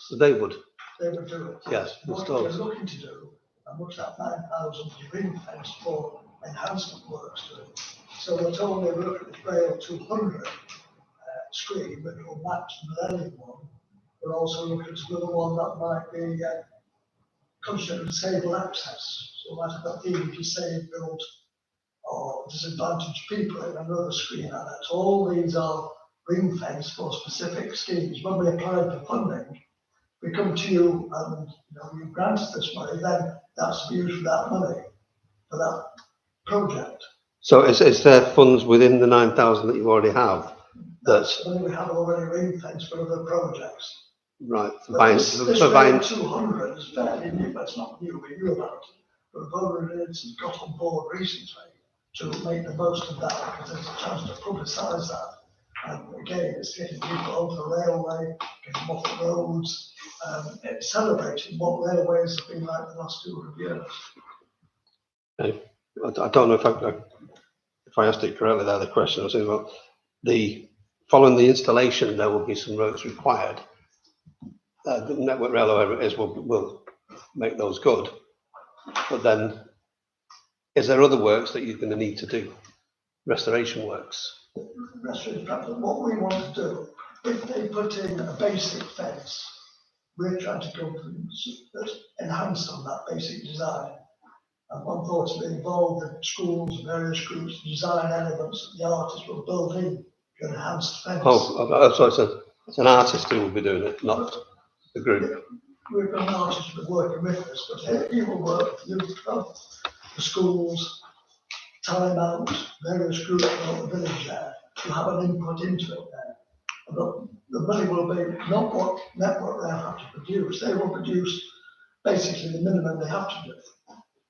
so they would. they would do it. Yes, What we're looking to do, and what's that 9,000 ring fence for enhancement works to it. So we're told they look at the rail 200 screen, which will match the Millennium one. We're also looking at another one that might be considered disabled access. So might have got either disabled or disadvantaged people in another screen like that. So all these are ring fence for specific schemes. When we apply for funding, we come to you and you grant us this money, then that's used for that money, for that project. So is there funds within the 9,000 that you already have? That's money we have already ring fence for other projects. Right. This 200 is fairly new, but it's not new, we knew about it. But Voter got on board recently to make the most of that, because there's a chance to publicise that. And again, it's getting people onto the railway, getting them off the roads, it's celebrating what railways have been like the last 200 years. Okay. I don't know if I asked it correctly there, the question. I was saying about the following the installation, there will be some roads required. The Network Rail, whoever it is, will make those good. But then, is there other works that you're going to need to do? Restoration works? Restoration, what we want to do, if they put in a basic fence, we're trying to go that's enhanced on that basic design. And one thought to be involved with schools, various groups, design elements that the artists will build in to enhance fence. Oh, so it's an artist who will be doing it, not the group. We've got an artist who's working with us, but he will work with the schools, time out, various groups around the village there to have an input into it there. And the money will be not what Network Rail have to produce, they will produce basically the minimum they have to do.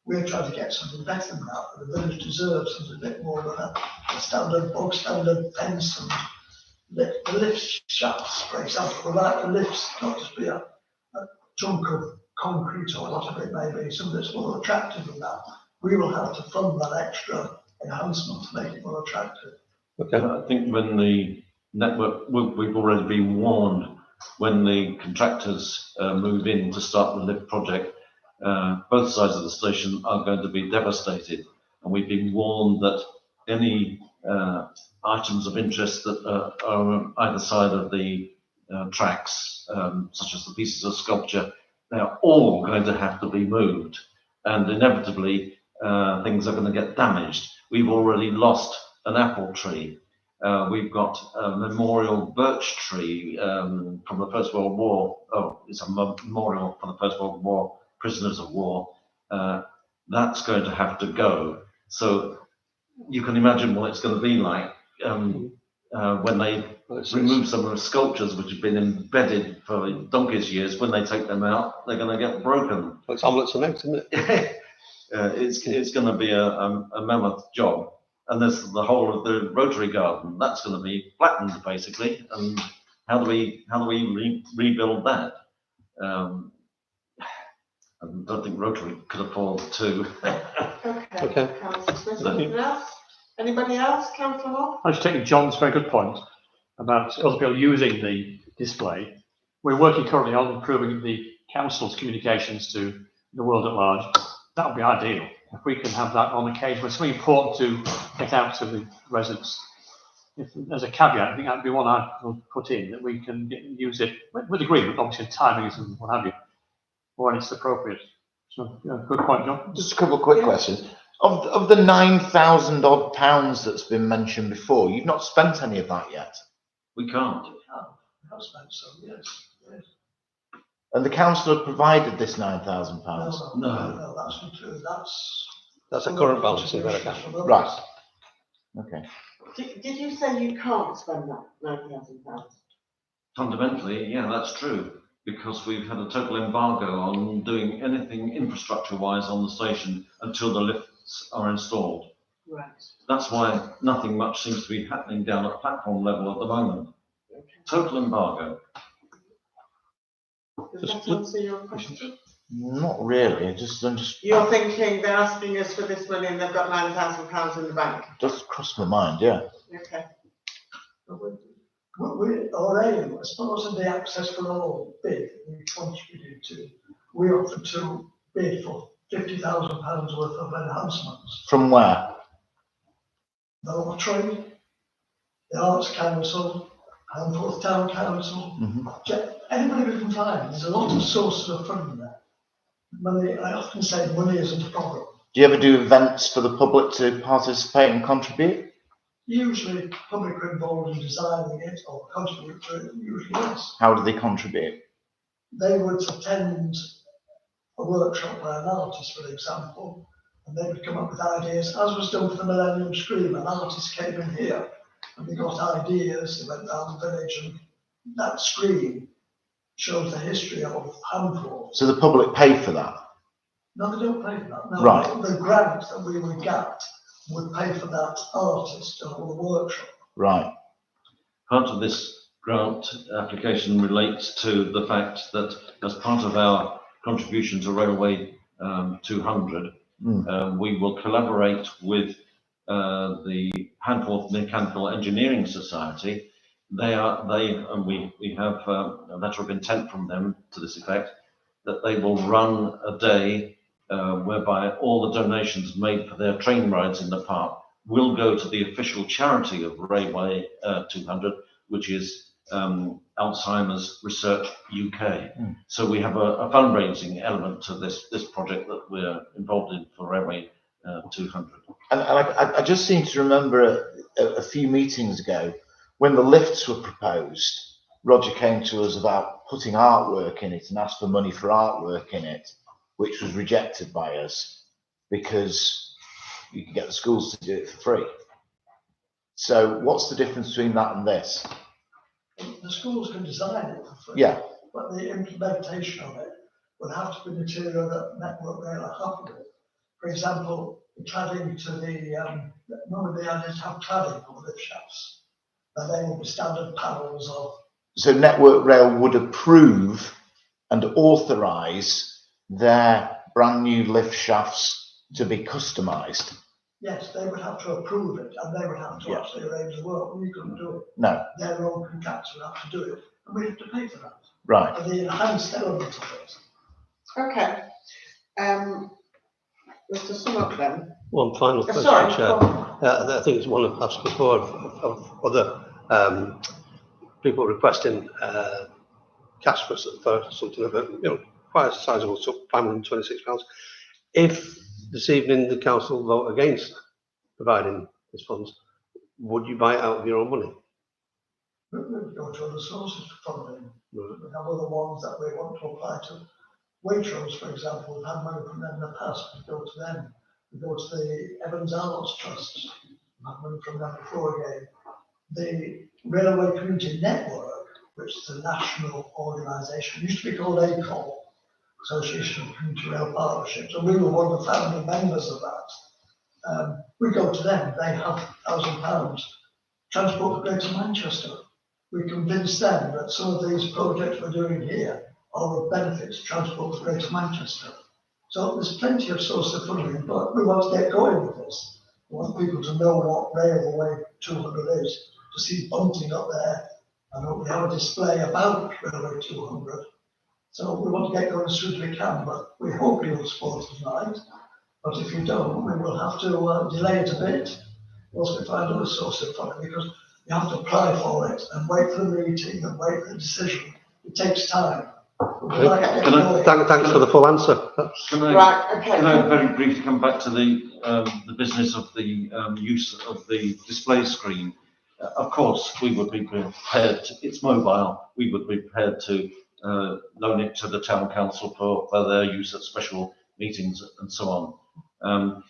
We're trying to get something better than that, but the village deserves something a bit more than a standard, bog standard fence and the lift shafts, for example. We like the lifts not just be a chunk of concrete or whatever it may be, something that's more attractive than that. We will have to fund that extra enhancement to make it more attractive. Okay. I think when the network, we've already been warned when the contractors move in to start the lift project, both sides of the station are going to be devastated. And we've been warned that any items of interest that are on either side of the tracks, such as the pieces of sculpture, they're all going to have to be moved. And inevitably, things are going to get damaged. We've already lost an apple tree. We've got a memorial birch tree from the First World War. Oh, it's a memorial for the First World War, prisoners of war. That's going to have to go. So you can imagine what it's going to be like when they remove some of the sculptures which have been embedded for donkey's years. When they take them out, they're going to get broken. It's omelets and eggs, isn't it? It's going to be a mammoth job. And there's the whole of the Rotary Garden. That's going to be flattened basically. And how do we rebuild that? I don't think Rotary could afford to. Okay. Councillor Smith, anything else? Anybody else? Councillor Hall? I was taking John's very good point about other people using the display. We're working currently on improving the council's communications to the world at large. That would be ideal if we can have that on occasion. It's something important to get out to the residents. If there's a caveat, I think that would be one I will put in, that we can use it with agreement, obviously timings and what have you, when it's appropriate. So, yeah, good point, John. Just a couple of quick questions. Of the 9,000 odd pounds that's been mentioned before, you've not spent any of that yet. We can't. I've spent some, yes. And the council have provided this 9,000 pounds. No, that's not true. That's a current balance in their account. Right. Okay. Did you say you can't spend that £9,000? Fundamentally, yeah, that's true. Because we've had a total embargo on doing anything infrastructure-wise on the station until the lifts are installed. Right. That's why nothing much seems to be happening down at platform level at the moment. Okay. Total embargo. Does that answer your question? Not really. I'm just. You're thinking they're asking us for this money and they've got £9,000 in the bank? Just crossed my mind, yeah. Okay. Our aim, as part of the Access for All bid we contributed to, we offered to bid for £50,000 worth of enhancements. From where? The Lottery, the Arts Council, Handforth Town Council, anybody we can find. There's a lot of sources of funding there. Money, I often say money isn't a problem. Do you ever do events for the public to participate and contribute? Usually public are involved in designing it or contribute to it, usually yes. How do they contribute? They would attend a workshop by an artist, for example, and they would come up with ideas, as was done for the Millennium Scream. An artist came in here and they got ideas, they went down the village, and that screen shows the history of Handforth. So the public pay for that? No, they don't pay for that. No, right. The grant that we would get would pay for that artist to hold a workshop. Right. Part of this grant application relates to the fact that as part of our contribution to Railway 200, we will collaborate with the Handforth Mechanical Engineering Society and we have a letter of intent from them to this effect, that they will run a day whereby all the donations made for their train rides in the park will go to the official charity of Railway 200, which is Alzheimer's Research UK. So we have a fundraising element to this project that we're involved in for Railway 200. And I just seem to remember a few meetings ago when the lifts were proposed, Roger came to us about putting artwork in it and asked for money for artwork in it, which was rejected by us because you could get the schools to do it for free. So what's the difference between that and this? The schools can design it for free. Yeah. But the implementation of it would have to be material that Network Rail are happy with. For example, the cladding to the, normally they had to have cladding over the shafts. And they will be standard panels of. So Network Rail would approve and authorise their brand new lift shafts to be customised. Yes, they would have to approve it and they would have to Yeah. actually arrange the work. We couldn't do it. No. Their own contractor would have to do it and we have to pay for that. Right. For the enhanced element of it. Okay. Mr. Sum up then. One final question, Sorry. Chair. I think it's one I've asked before of other people requesting cash for something of a, quite a sizable sum, £526. If this evening the council vote against providing this funds, would you buy it out of your own money? We would go to other sources for funding. We have other ones that we want to apply to. Waitrose, for example, we've had money from them in the past. We go to them. We go to the Evans Arnold's Trust. We've had money from them before again. The Railway Community Network, which is a national organisation, used to be called ACOL, Association of Community Rail Partnerships, and we were one of the founding members of that. We go to them. They have £1,000 Transport for Greater Manchester. We convince them that some of these projects we're doing here are of benefit to Transport for Greater Manchester. So there's plenty of sources of funding, but we want to get going with this. We want people to know what Railway 200 is, to see bunting up there, and we have a display about Railway 200. So we want to get going as soon as we can, but we hope you'll support us tonight. But if you don't, we will have to delay it a bit once we find other sources of funding, because you have to apply for it and wait for the meeting and wait for the decision. It takes time. Thanks for the full answer. Can I very briefly come back to the business of the use of the display screen? Of course, we would be prepared. It's mobile. We would be prepared to loan it to the town council for their use at special meetings and so on.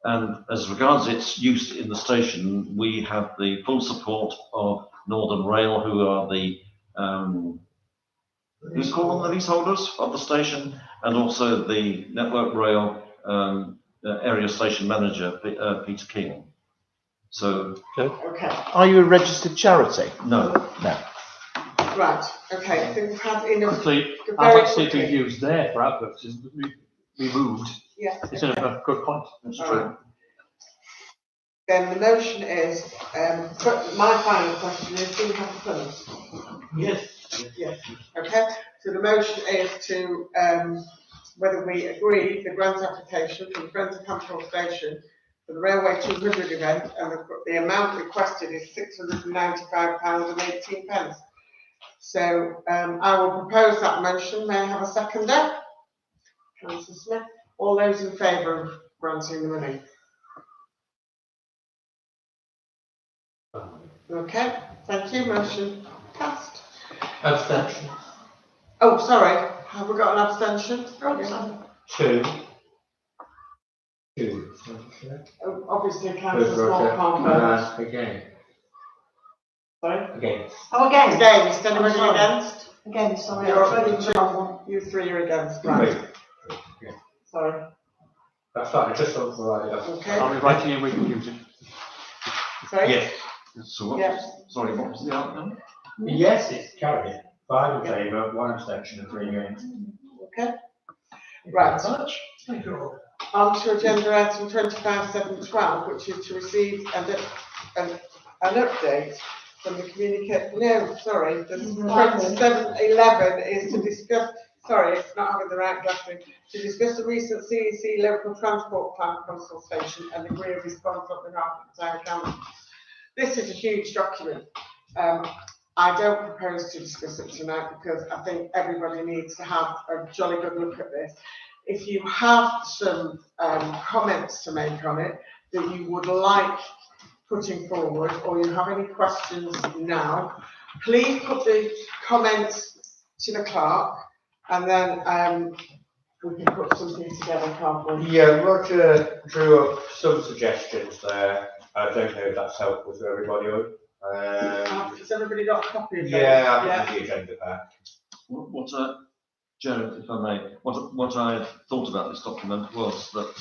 And as regards its use in the station, we have the full support of Northern Rail, who are the who's called the leaseholders of the station, and also the Network Rail area station manager, Peter King. So, Okay. Are you a registered charity? No. No. Right. Okay. I think we've had enough. Quickly, I'd Very like to see it being quickly. used there for our purposes, removed. Yeah. It's a good point. That's All true. right. Then the motion is, but my final question is, do we have the funds? Yes. Yes. Okay. So the motion is to whether we agree the grant application from the Friends of Campbell Station for the Railway 200 event, and the amount requested is £695.18. So I will propose that motion. May I have a seconder? Councillor Smith. All those in favour of granting the money? Okay, thank you. Motion passed. Abstention. Oh, sorry. Have we got an abstention? Two. Oh, obviously, Councillor Small can't vote. Again. Sorry? Against. Oh, again. Against. Anybody sorry. against? Again, sorry. You three are against. Right. Sorry. That's fine, I just thought right. Okay. Are we writing in with confusion? Sorry? Yes. So what? Yes. Sorry, what was the outcome? Yes, it's carried. 5 in favour, 1 abstention and 3 against. Okay. Right. Thank you all. On to agenda item 25.7.12, which is to receive an update from the the 2711 is to discuss, sorry, it's not having the right drafting, to discuss the recent CEC local transport plan consultation and agree a response on behalf of the town council. This is a huge document. I don't propose to discuss it tonight because I think everybody needs to have a jolly good look at this. If you have some comments to make on it that you would like putting forward, or you have any questions now, please put the comments to the clerk, and then we can put something together, can't we? Yeah, Roger drew up some suggestions there. I don't know if that's helpful to everybody. Has everybody got a copy of Yeah, I've that? got the agenda back. Joe, if I may, what I thought about this document was that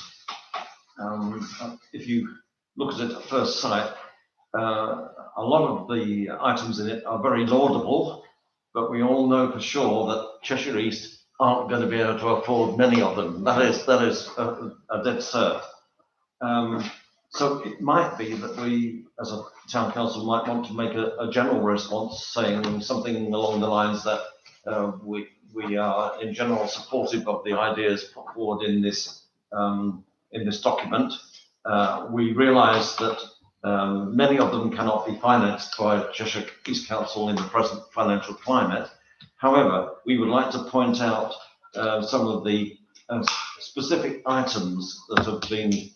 if you look at it at first sight, a lot of the items in it are very laudable, but we all know for sure that Cheshire East aren't going to be able to afford many of them. That is a dead cert. So it might be that we, as a town council, might want to make a general response saying something along the lines that we are in general supportive of the ideas put forward in this document. We realise that many of them cannot be financed by Cheshire East Council in the present financial climate. However, we would like to point out some of the specific items that have been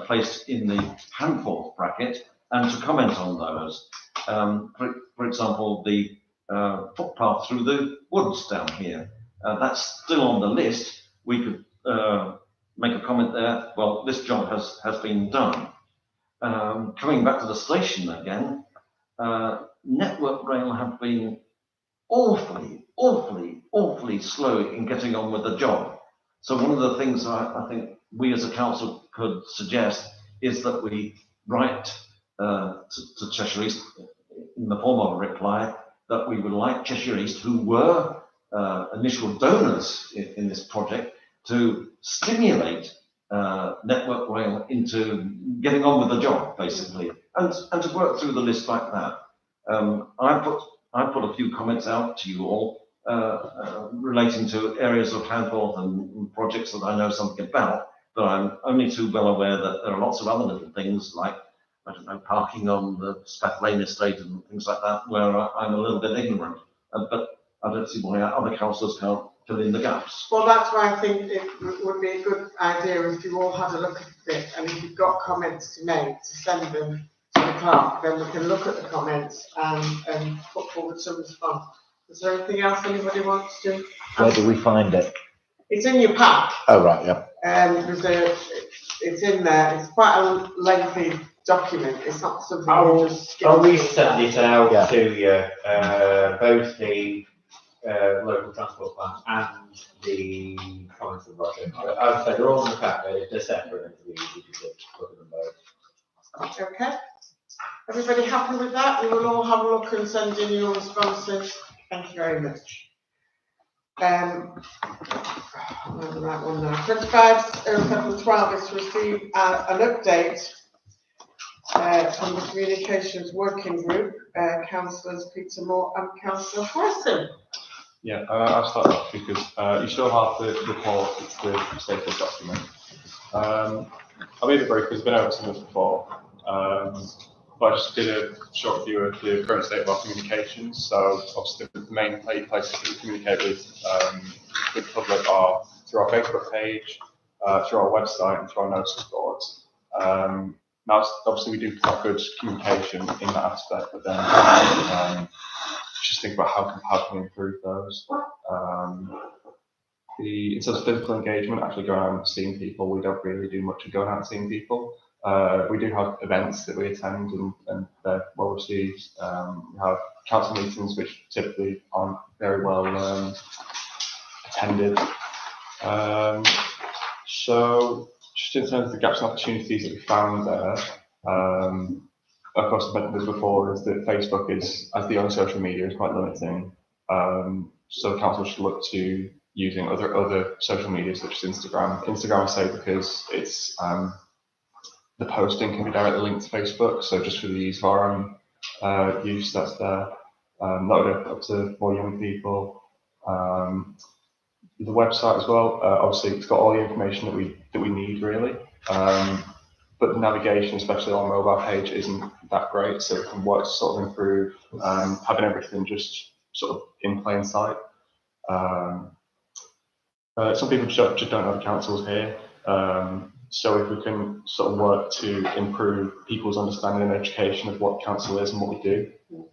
placed in the handforth bracket and to comment on those. For example, the footpath through the woods down here. That's still on the list. We could make a comment there. Well, this job has been done. Coming back to the station again, Network Rail have been awfully slow in getting on with the job. So one of the things I think we as a council could suggest is that we write to Cheshire East in the form of a reply that we would like Cheshire East, who were initial donors in this project, to stimulate Network Rail into getting on with the job, basically, and to work through the list like that. I put a few comments out to you all relating to areas of handforth and projects that I know something about, but I'm only too well aware that there are lots of other little things like, I don't know, parking on the Spath Lane estate and things like that, where I'm a little bit ignorant. But I don't see why other councillors can't fill in the gaps. Well, that's why I think it would be a good idea if you all had a look at it, and if you've got comments to make, to send them to the clerk, then we can look at the comments and put forward some response. Is there anything else anybody wants to? Where do we find it? It's in your pack. Oh, right, yeah. It's in there. It's quite a lengthy document. It's not something you just skip I'll through. resend it out Yeah. to you, both the local transport plan and the comments of Roger. As I said, they're all in the pack, they're separate, and it's easy to look at them both. Okay. Everybody happy with that? You will all have a look and send in your responses. Thank you very much. I'm on the right one now. 25/07/12 is to receive an update from the Communications Working Group, Councillors Peter Moore and Councillor Harrison. Yeah, I'll start off because you still have the report, it's the status document. I'll be a bit brief because I've been over some of this before, but I just did a short review of the current state of our communications. So obviously the main places that we communicate with the public are through our Facebook page, through our website and through our notice boards. Now obviously we do quite good communication in that aspect, but then just think about how can we improve those. In terms of physical engagement, actually going out and seeing people, we don't really do much of going out and seeing people. We do have events that we attend and they're well received. We have council meetings which typically aren't very well attended. So just in terms of the gaps and opportunities that we found there, of course, I've mentioned this before, is that Facebook is, as the only social media, is quite limiting. So the council should look to using other social media such as Instagram. Instagram I say because it's the posting can be directly linked to Facebook. So just for the ease of our own use that's there. Not up to more young people. The website as well. Obviously, it's got all the information that we need really. But the navigation, especially on mobile page, isn't that great. So we can work to sort of improve having everything just sort of in plain sight. Some people just don't have councils here. So if we can sort of work to improve people's understanding and education of what council is and what we do, we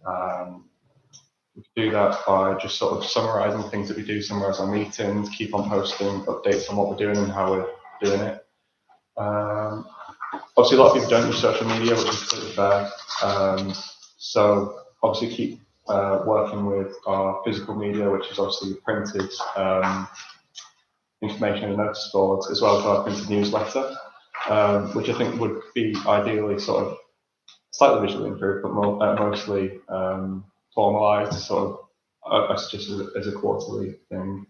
can do that by just sort of summarising things that we do, summarise our meetings, keep on posting updates on what we're doing and how we're doing it. Obviously, a lot of people don't use social media, which is completely fair. So obviously keep working with our physical media, which is obviously printed information and notice boards, as well as our printed newsletter, which I think would be ideally sort of slightly visually improved, but mostly formalised, sort of just as a quarterly thing.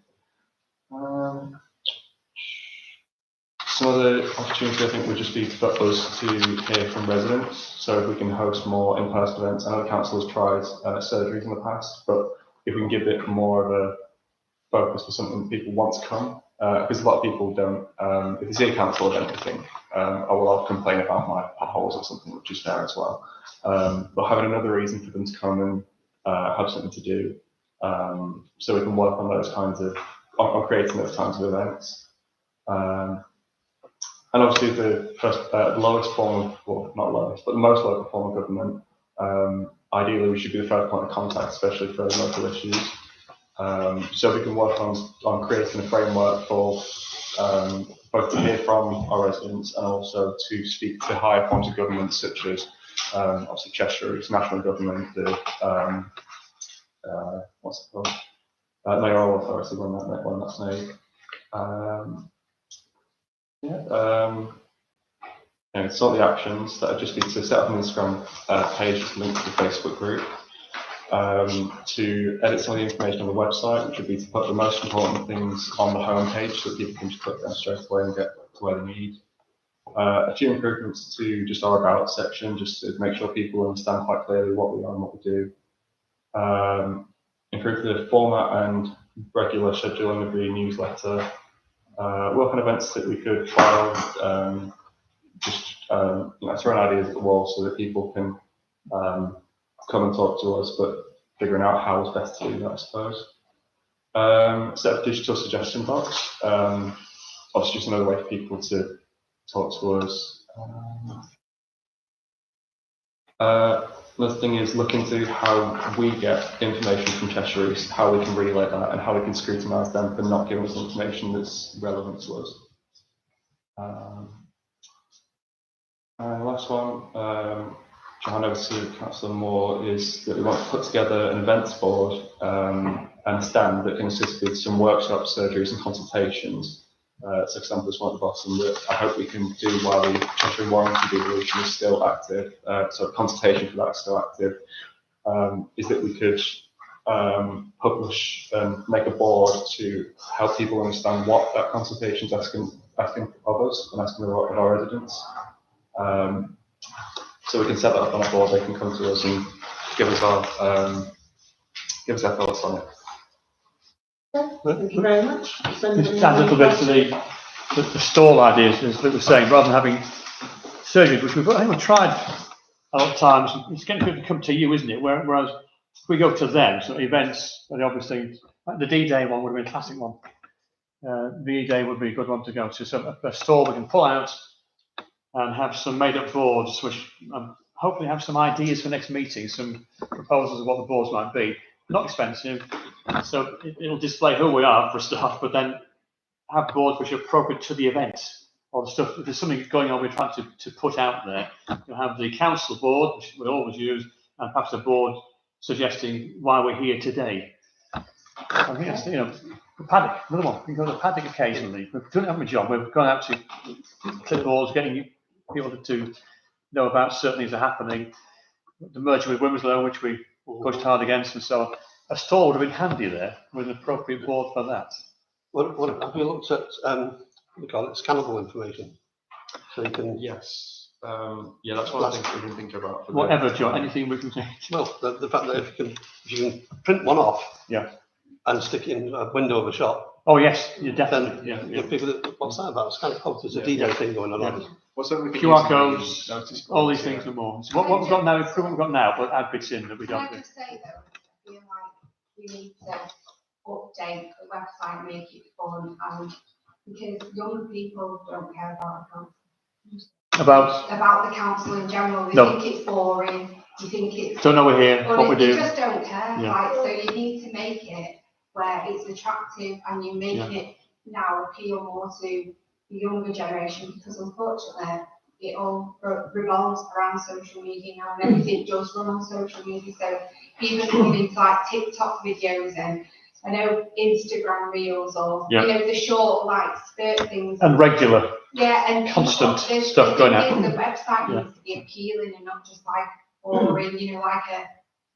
Some other opportunity I think would just be for us to hear from residents. So if we can host more in-person events, I know the council has tried surgeries in the past, but if we can give it more of a focus for something that people want to come, because a lot of people don't, if they see a council event, they think, I'll complain about my potholes or something, which is fair as well. But having another reason for them to come and have something to do, so we can work on those kinds of, on creating those kinds of events. And obviously the lowest form of, well, not lowest, but the most local form of government, ideally we should be the first point of contact, especially for local issues. So we can work on creating a framework for both to hear from our residents and also to speak to higher forms of government, such as obviously Cheshire, it's national government, the what's it called? Mayoral authority when that's made. And sort of the actions that would just be to set up an Instagram page linked to the Facebook group, to edit some of the information on the website, which would be to put the most important things on the home page so that people can just click them straight away and get to where they need. A few improvements to just our about section, just to make sure people understand quite clearly what we are and what we do. Improve the format and regular scheduling of the newsletter. Work on events that we could trial, throwing ideas at the wall so that people can come and talk to us, but figuring out how it's best to do that, I suppose. Set up a digital suggestion box. Obviously, just another way for people to talk to us. Another thing is look into how we get information from Cheshire East, how we can relay that, and how we can scrutinise them for not giving us information that's relevant to us. Last one, which I hand over to Councillor Moore, is that we want to put together an events board and a stand that can assist with some workshops, surgeries and consultations. So for example, there's one at the bottom that I hope we can do while the Cheshire warranty devolution is still active, so consultation for that is still active, is that we could publish and make a board to help people understand what that consultation is asking of us and asking of our residents. So we can set that up on a board, they can come to us and give us their thoughts on it. Thank you very much. Just add a little bit to the stall ideas, as Luke was saying, rather than having surgeries, which I think we've tried a lot of times. It's getting people to come to you, isn't it? Whereas if we go to them, so events, and obviously like the D-Day one would have been a classic one. The E-Day would be a good one to go to. So a stall we can pull out and have some made-up boards, which hopefully have some ideas for next meeting, some proposals of what the boards might be. Not expensive, so it'll display who we are for a start, but then have boards which are appropriate to the event or the stuff. If there's something going on we're trying to put out there, you'll have the council board, which we always use, and perhaps a board suggesting why we're here today. I think that's, the paddock, another one. We can go to the paddock occasionally. We've done it on my job. We've gone out to clipboards, getting people to know about certain things that are happening. The merger with Winslow, which we pushed hard against, and so on. A stall would have been handy there with an appropriate board for that. What have you looked at? We call it scannable information, so you can. Yes. Yeah, that's one of the things we can think about. For Whatever, John, anything we can do. Well, the fact that if you can print one off. Yeah. And stick it in a window of a shop. Oh, yes, you Then definitely, you get people that, what's that about? It's kind of, oh, there's a D-Day thing going on. Yeah. What's that we can QR use codes, in notice all boards, these things yeah. and more. So what we've got now, improvement we've got now, but add bits in that we Can don't I do. just say though, I feel like we need to update the website, make it fun, and because young people don't care about the council. About the council in general, they No. think it's boring, you think it's. Don't know we're here, Well, what we they do. just don't care, Yeah. like, so you need to make it where it's attractive and you make it now appeal more to the younger generation, because unfortunately, it all revolves around social media now, and everything does run on social media, so even things like TikTok videos and I know Instagram reels or, you know, the short, like, skirt things. And regular. Yeah, and constant stuff going out. The website needs to be appealing and not just like boring, you know, like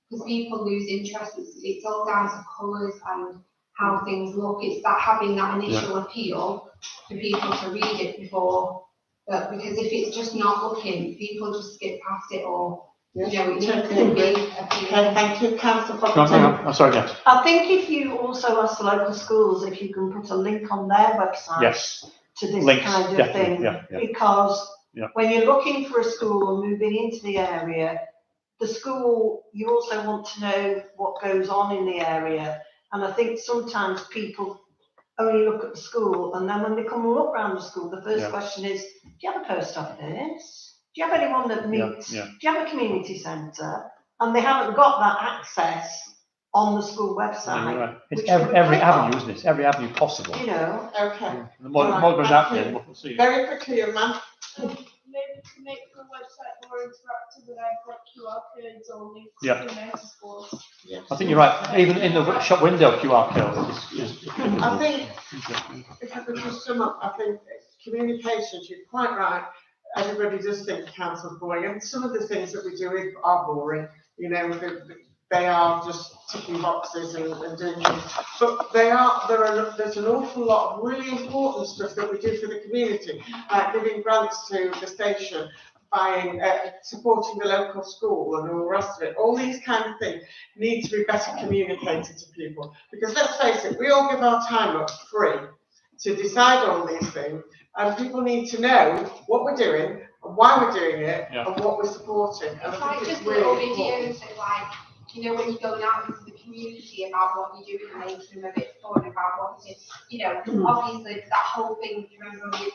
because people lose interest. It's all down to colours and how things look. It's that having that initial appeal for people to read it before. But because if it's just not looking, people just skip past it or. You know, it needs to be appealing. Thank you, Councillor I'm sorry, yes. I think if you also ask the local schools if you can put a link on their website. Yes. To this Links, kind of thing, because when you're looking for a school or moving into the area, the school, you also want to know what goes on in the area. And I think sometimes people only look at the school, and then when they come up around the school, the first question is, do you have a post office? Do you have anyone that meets? Do you have a community centre? And they haven't got that access on the school website. Yeah, right. It's every avenue, isn't it? Every avenue possible. You know. Okay. The more goes out there, the more we'll see. Very quickly, man. Maybe to make the website more interactive and I've got QR codes only. Yeah. Yeah. I think you're right. Even in the shop window, QR code is I think, if I could just sum up, I think communications, you're quite right. Everybody does think council's boring, and some of the things that we do are boring. You know, they are just ticking boxes and doing things. But there's an awful lot of really important stuff that we do for the community, like giving grants to the station, buying, supporting the local school and all the rest of it. All these kind of things need to be better communicated to people. Because let's face it, we all give our time up free to decide on these things, and people need to know what we're doing and why we're doing it and what we're supporting. And it's I like think just it's really little important. videos that, like, you know, when you're going out into the community about what you're doing and making them a bit fun about what you know, obviously that whole thing, remember with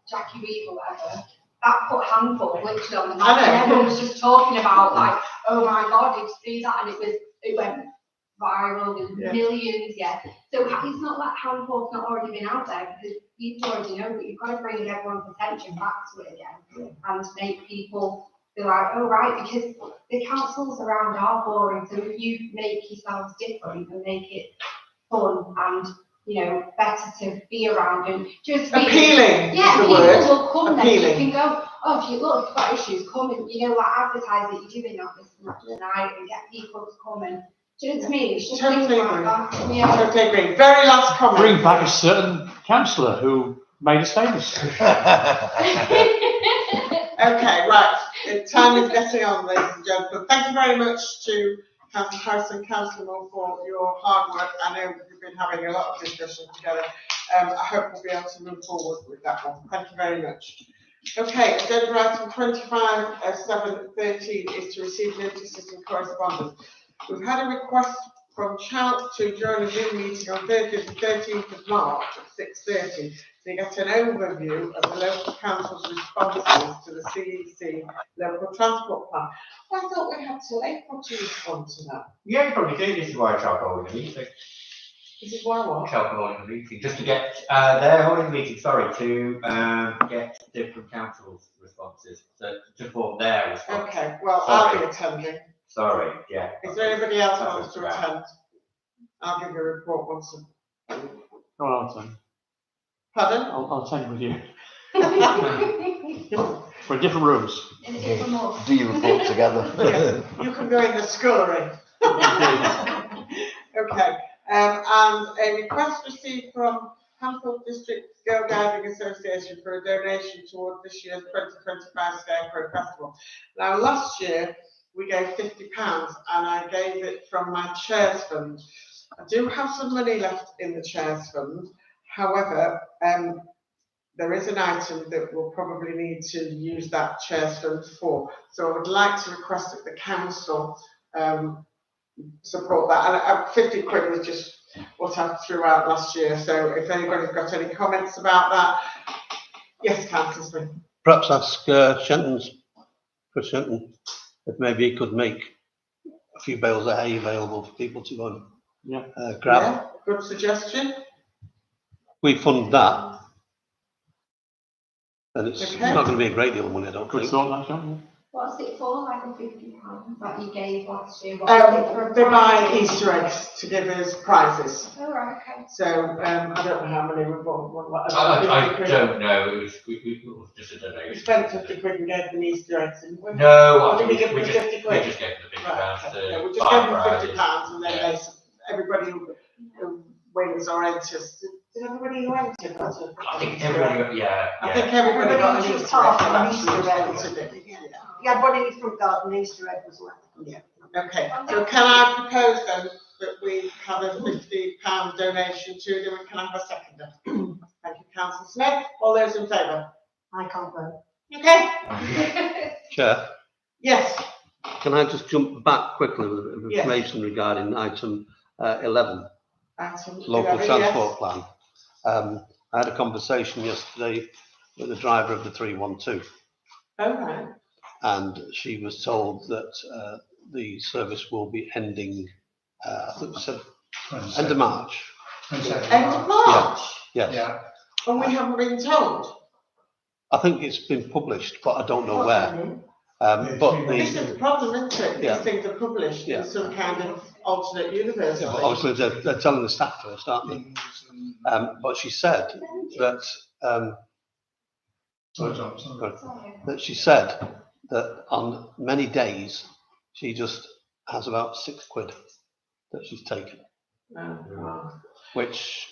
Jackie Reeve or whatever, that put handful literally on the map, and everyone was just talking about like, oh my god, it's do that, and it went viral with millions, So it's not that handful's not already been out there, because people already know, but you've got to bring everyone's attention back to it again and make people be like, oh right, because the councils around are boring, so if you make yourselves different and make it fun and, you know, better to be around and just appealing. Yeah, the people word. will come Appealing. then. You can go, oh, if you look, you've got issues, come and, you know, like advertise that you're doing that this tonight and get people to come and, do you know what I mean? It's just Totally things agree. like that. Yeah. Totally agree. Very last comment. Bring back a certain councillor who made us famous. Okay, right. Time is getting on, ladies and gentlemen. Thank you very much to Councillor Harris and Councillor Moore for your hard work. I know we've been having a lot of discussion together. I hope we'll be able to move forward with that one. Thank you very much. Okay, agenda item 25/7/13 is to receive notices and correspondence. We've had a request from Chout to join a Zoom meeting on Thursday the 13th of March at 6:30 to get an overview of the local council's responses to the CEC local transport plan. I thought we had till April to respond to that. Yeah, you probably do. This is why Chout holding a meeting. This is why what? Chout holding a meeting, just to get, they're holding a meeting, sorry, to get different councils' responses, to form their response. Okay, well, I'll be attending. Sorry, yeah. Is there anybody else who wants to attend? I'll give you a report once. Go on, I'll attend. Pardon? I'll attend with you. We're in different rooms. In a different mode. Do you report together? Yes, you can go in the scullery. Okay, and a request received from Hampton District Girl Guiding Association for a donation toward this year's 2025 Scarecrow Festival. Now, last year we gave £50 and I gave it from my chairs fund. I do have some money left in the chairs fund. However, there is an item that we'll probably need to use that chairs fund for. So I would like to request that the council support that. And 50 quid was just what I threw out last year. So if anybody's got any comments about that, yes, Councillor Smith. Perhaps ask Chris Shenton, if maybe he could make a few bales of hay available for people to go and grab. Yeah, good suggestion. We fund that, and it's Okay. not going to be a great deal of money, I don't Good think. thought, that, John. What's it for, like the £50 that you gave last year? What's it for a They buy prize? Easter eggs to give us prizes. Oh, right, okay. So I don't know how many we bought. I don't know. It was just a We donation. spent 50 quid and gave them Easter eggs. And we, No, did we give we them just 50 quid? gave them the £50 Right, okay. to Yeah, we just gave them buy £50 prizes. and then Yeah. everybody who wins or enters. Did everybody who entered got a I think everybody, yeah. I think everybody got an Everybody Easter half egg. an Easter egg. Easter egg. You had one in your front garden, Easter egg as well. Okay, so can I propose then that we have a £50 donation to them, and can I have a seconder? Thank you, Councillor Smith. All those in favour? I can't vote. Okay. Chair, Yes. can I just jump back quickly with a bit of Yes. information regarding item 11, Item local 11, transport plan? I had a conversation yesterday with the driver of the 312. Yes. Oh, right. And she was told that the service will be ending, I think it said end of March. End of March? Yes. Yeah. And we haven't been told. I think it's been published, but I don't know What's where. her name? But This the, is the problem, isn't it? Yeah. These things are published in Yeah. some kind of alternate universe. yeah, I but think. obviously they're telling the staff first, aren't they? But she said that, she said that on many days, she just has about £6 that she's taken, Oh, wow. which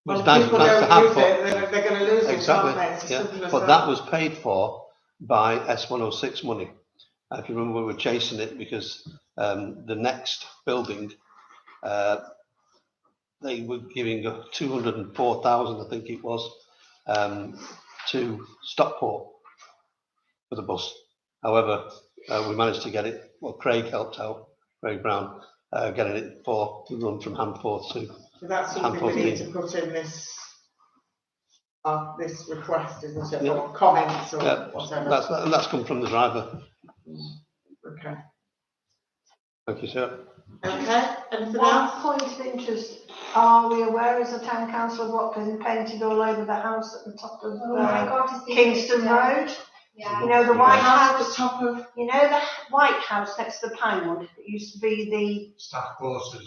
Well, was if nice, people nice to don't have. use But it, they're going to lose it, exactly, aren't they? It's as yeah. simple as But that was paid for by S106 money. If you remember, we were chasing it because the next building, they were giving 204,000, I think it was, to Stockport for the bus. However, we managed to get it. Well, Craig helped out, Craig Brown, getting it to run from Handforth to. So that's something we need to put in this this request, isn't it? Yeah. Or comments or Yeah, whatever. that's come from the driver. Okay. Thank you, sir. Okay, anything One else? point of interest, are we aware as a town council of what been painted all over the house at the top of Oh my God, to see Kingston it, Road? Yeah. You know, the White House at the House, top of. you know, the White House next to the Pinewood, it used to be Staff quarters.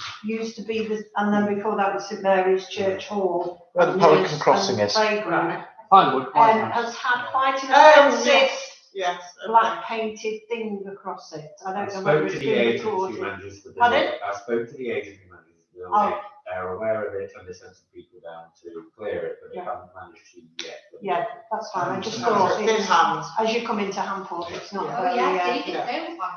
and then before that was St Mary's Church Hall. Where the and Pelican there's- Crossing and is. Playground, Pinewood, has had quite an Oh, offensive yes, okay. black painted thing across it. I I don't know whether spoke it's to the been agency recorded. managers for the Pardon? I spoke to the agency managers for the Oh. building. They're aware of it and they sent some people down to clear it, but they haven't managed to yet. Yeah, that's fine, I just So thought, it's in it's, hand. as you come into Handforth, it's not Yeah. Oh, very, yeah, see, yeah. it's very fun.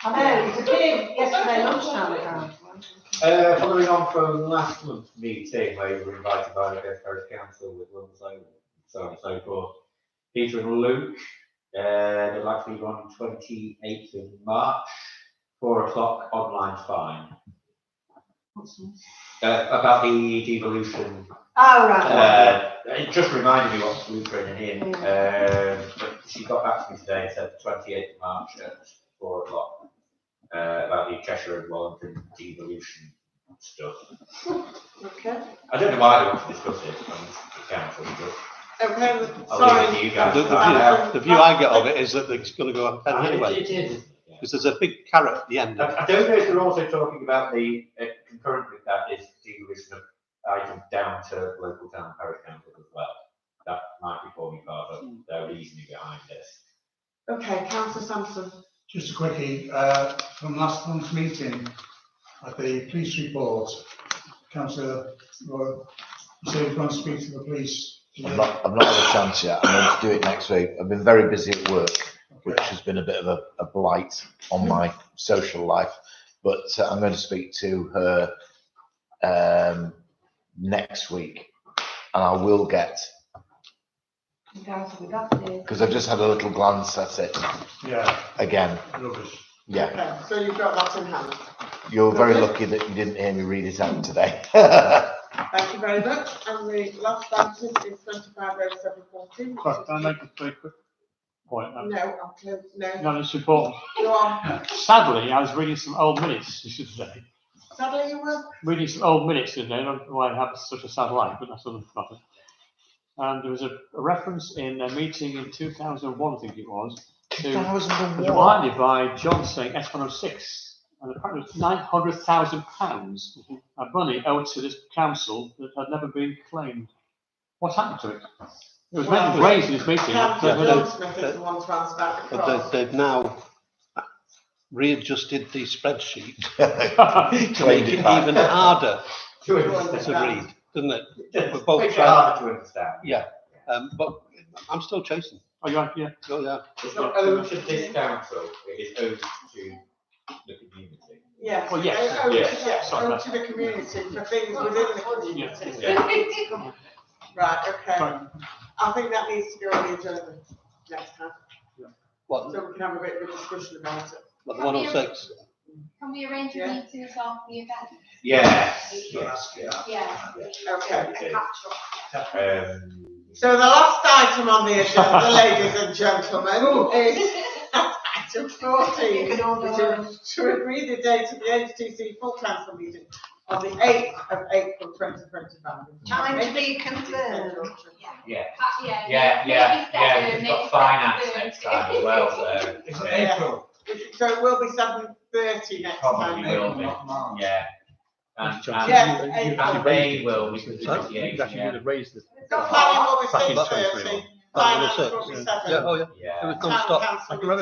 I know, it's a bit yesterday lunchtime around. Following on from last month's meeting, where you were invited by the Parish Council with London, so on and so forth. Peter and Luke, they'd like to be on 28th of March, 4 o'clock, online fine. About the devolution. Oh, right. It just reminded me what Luke written in. But she got back to me today and said 28th of March at 4 o'clock. About the Cheshire and Wallington devolution stuff. Okay. I don't know why they want to discuss it on the council, but Okay, I'll sorry. leave it to you guys. The view I get of it is that it's going to go ahead anyway, It is. because there's a big carrot at the end. I don't know if they're also talking about the concurrent with that is devolution of items down to local town and parish council as well. That might be forming part of their reasoning behind this. Okay, Councillor Sampson. Just a quickie, from last month's meeting, at the police report, Councillor So you're going to speak to the police? I've not had a chance yet. I'm going to do it next week. I've been very busy at work, which has been a bit of a blight on my social life. But I'm going to speak to her next week, and I will get, You guys will be back there. because I've just had a little glance at it Yeah. again. Rubbish. Yeah, Okay, so you've got that in hand. you're very lucky that you didn't hear me read it out today. Thank you very much. And the last item is 250714. Sorry, can I make a very quick point? No, I'll close, no. No, it's important. Go on. Sadly, I was reading some old minutes today. Sadly, you will. Reading some old minutes today. I don't know why I have such a sad life, but that's another matter. And there was a reference in a meeting in 2001, I think it was, to it was 2001. reminded by John saying S106, and apparently it was £900,000 of money owed to this council that had never been claimed. What happened to it? It was meant to be raised in this meeting. Councillor John Smith is the one to answer that. But they've now readjusted the spreadsheet to Claimed make it it back. even harder To to understand. read, doesn't it? Just We're both makes it trying. harder to understand. Yeah, but I'm still chasing. Oh, yeah, yeah. Oh, yeah. It's not owed to this council, it is owed to the community. Yes. Well, yes, Owed to- yes. yeah, Sorry, owed that's- to the community for things within the community. Yeah. Right, okay. Sorry. I think that needs to go on the agenda next time, What, so we can have a bit of a discussion about it. what, the 106? Can we arrange a Yeah. meeting as well for the event? Yes, Yeah. Okay. A catch up. So the last item on the agenda, ladies and gentlemen, is item 14, which is to agree the date of the HTC full council meeting on the 8th of April 2025. Time to be confirmed. yeah, Yeah. we've got finance next time as well, so. It's Yeah. April. So it will be 7:30 next Probably time. will be, yeah. And Yes, and they will, because of the Sorry? negotiation, yeah. raised the. So planning will be Back in 6:30, 2021. finance 106. will be Yeah, 7. oh, yeah. Yeah. It was non-stop. Town council Thank you very much.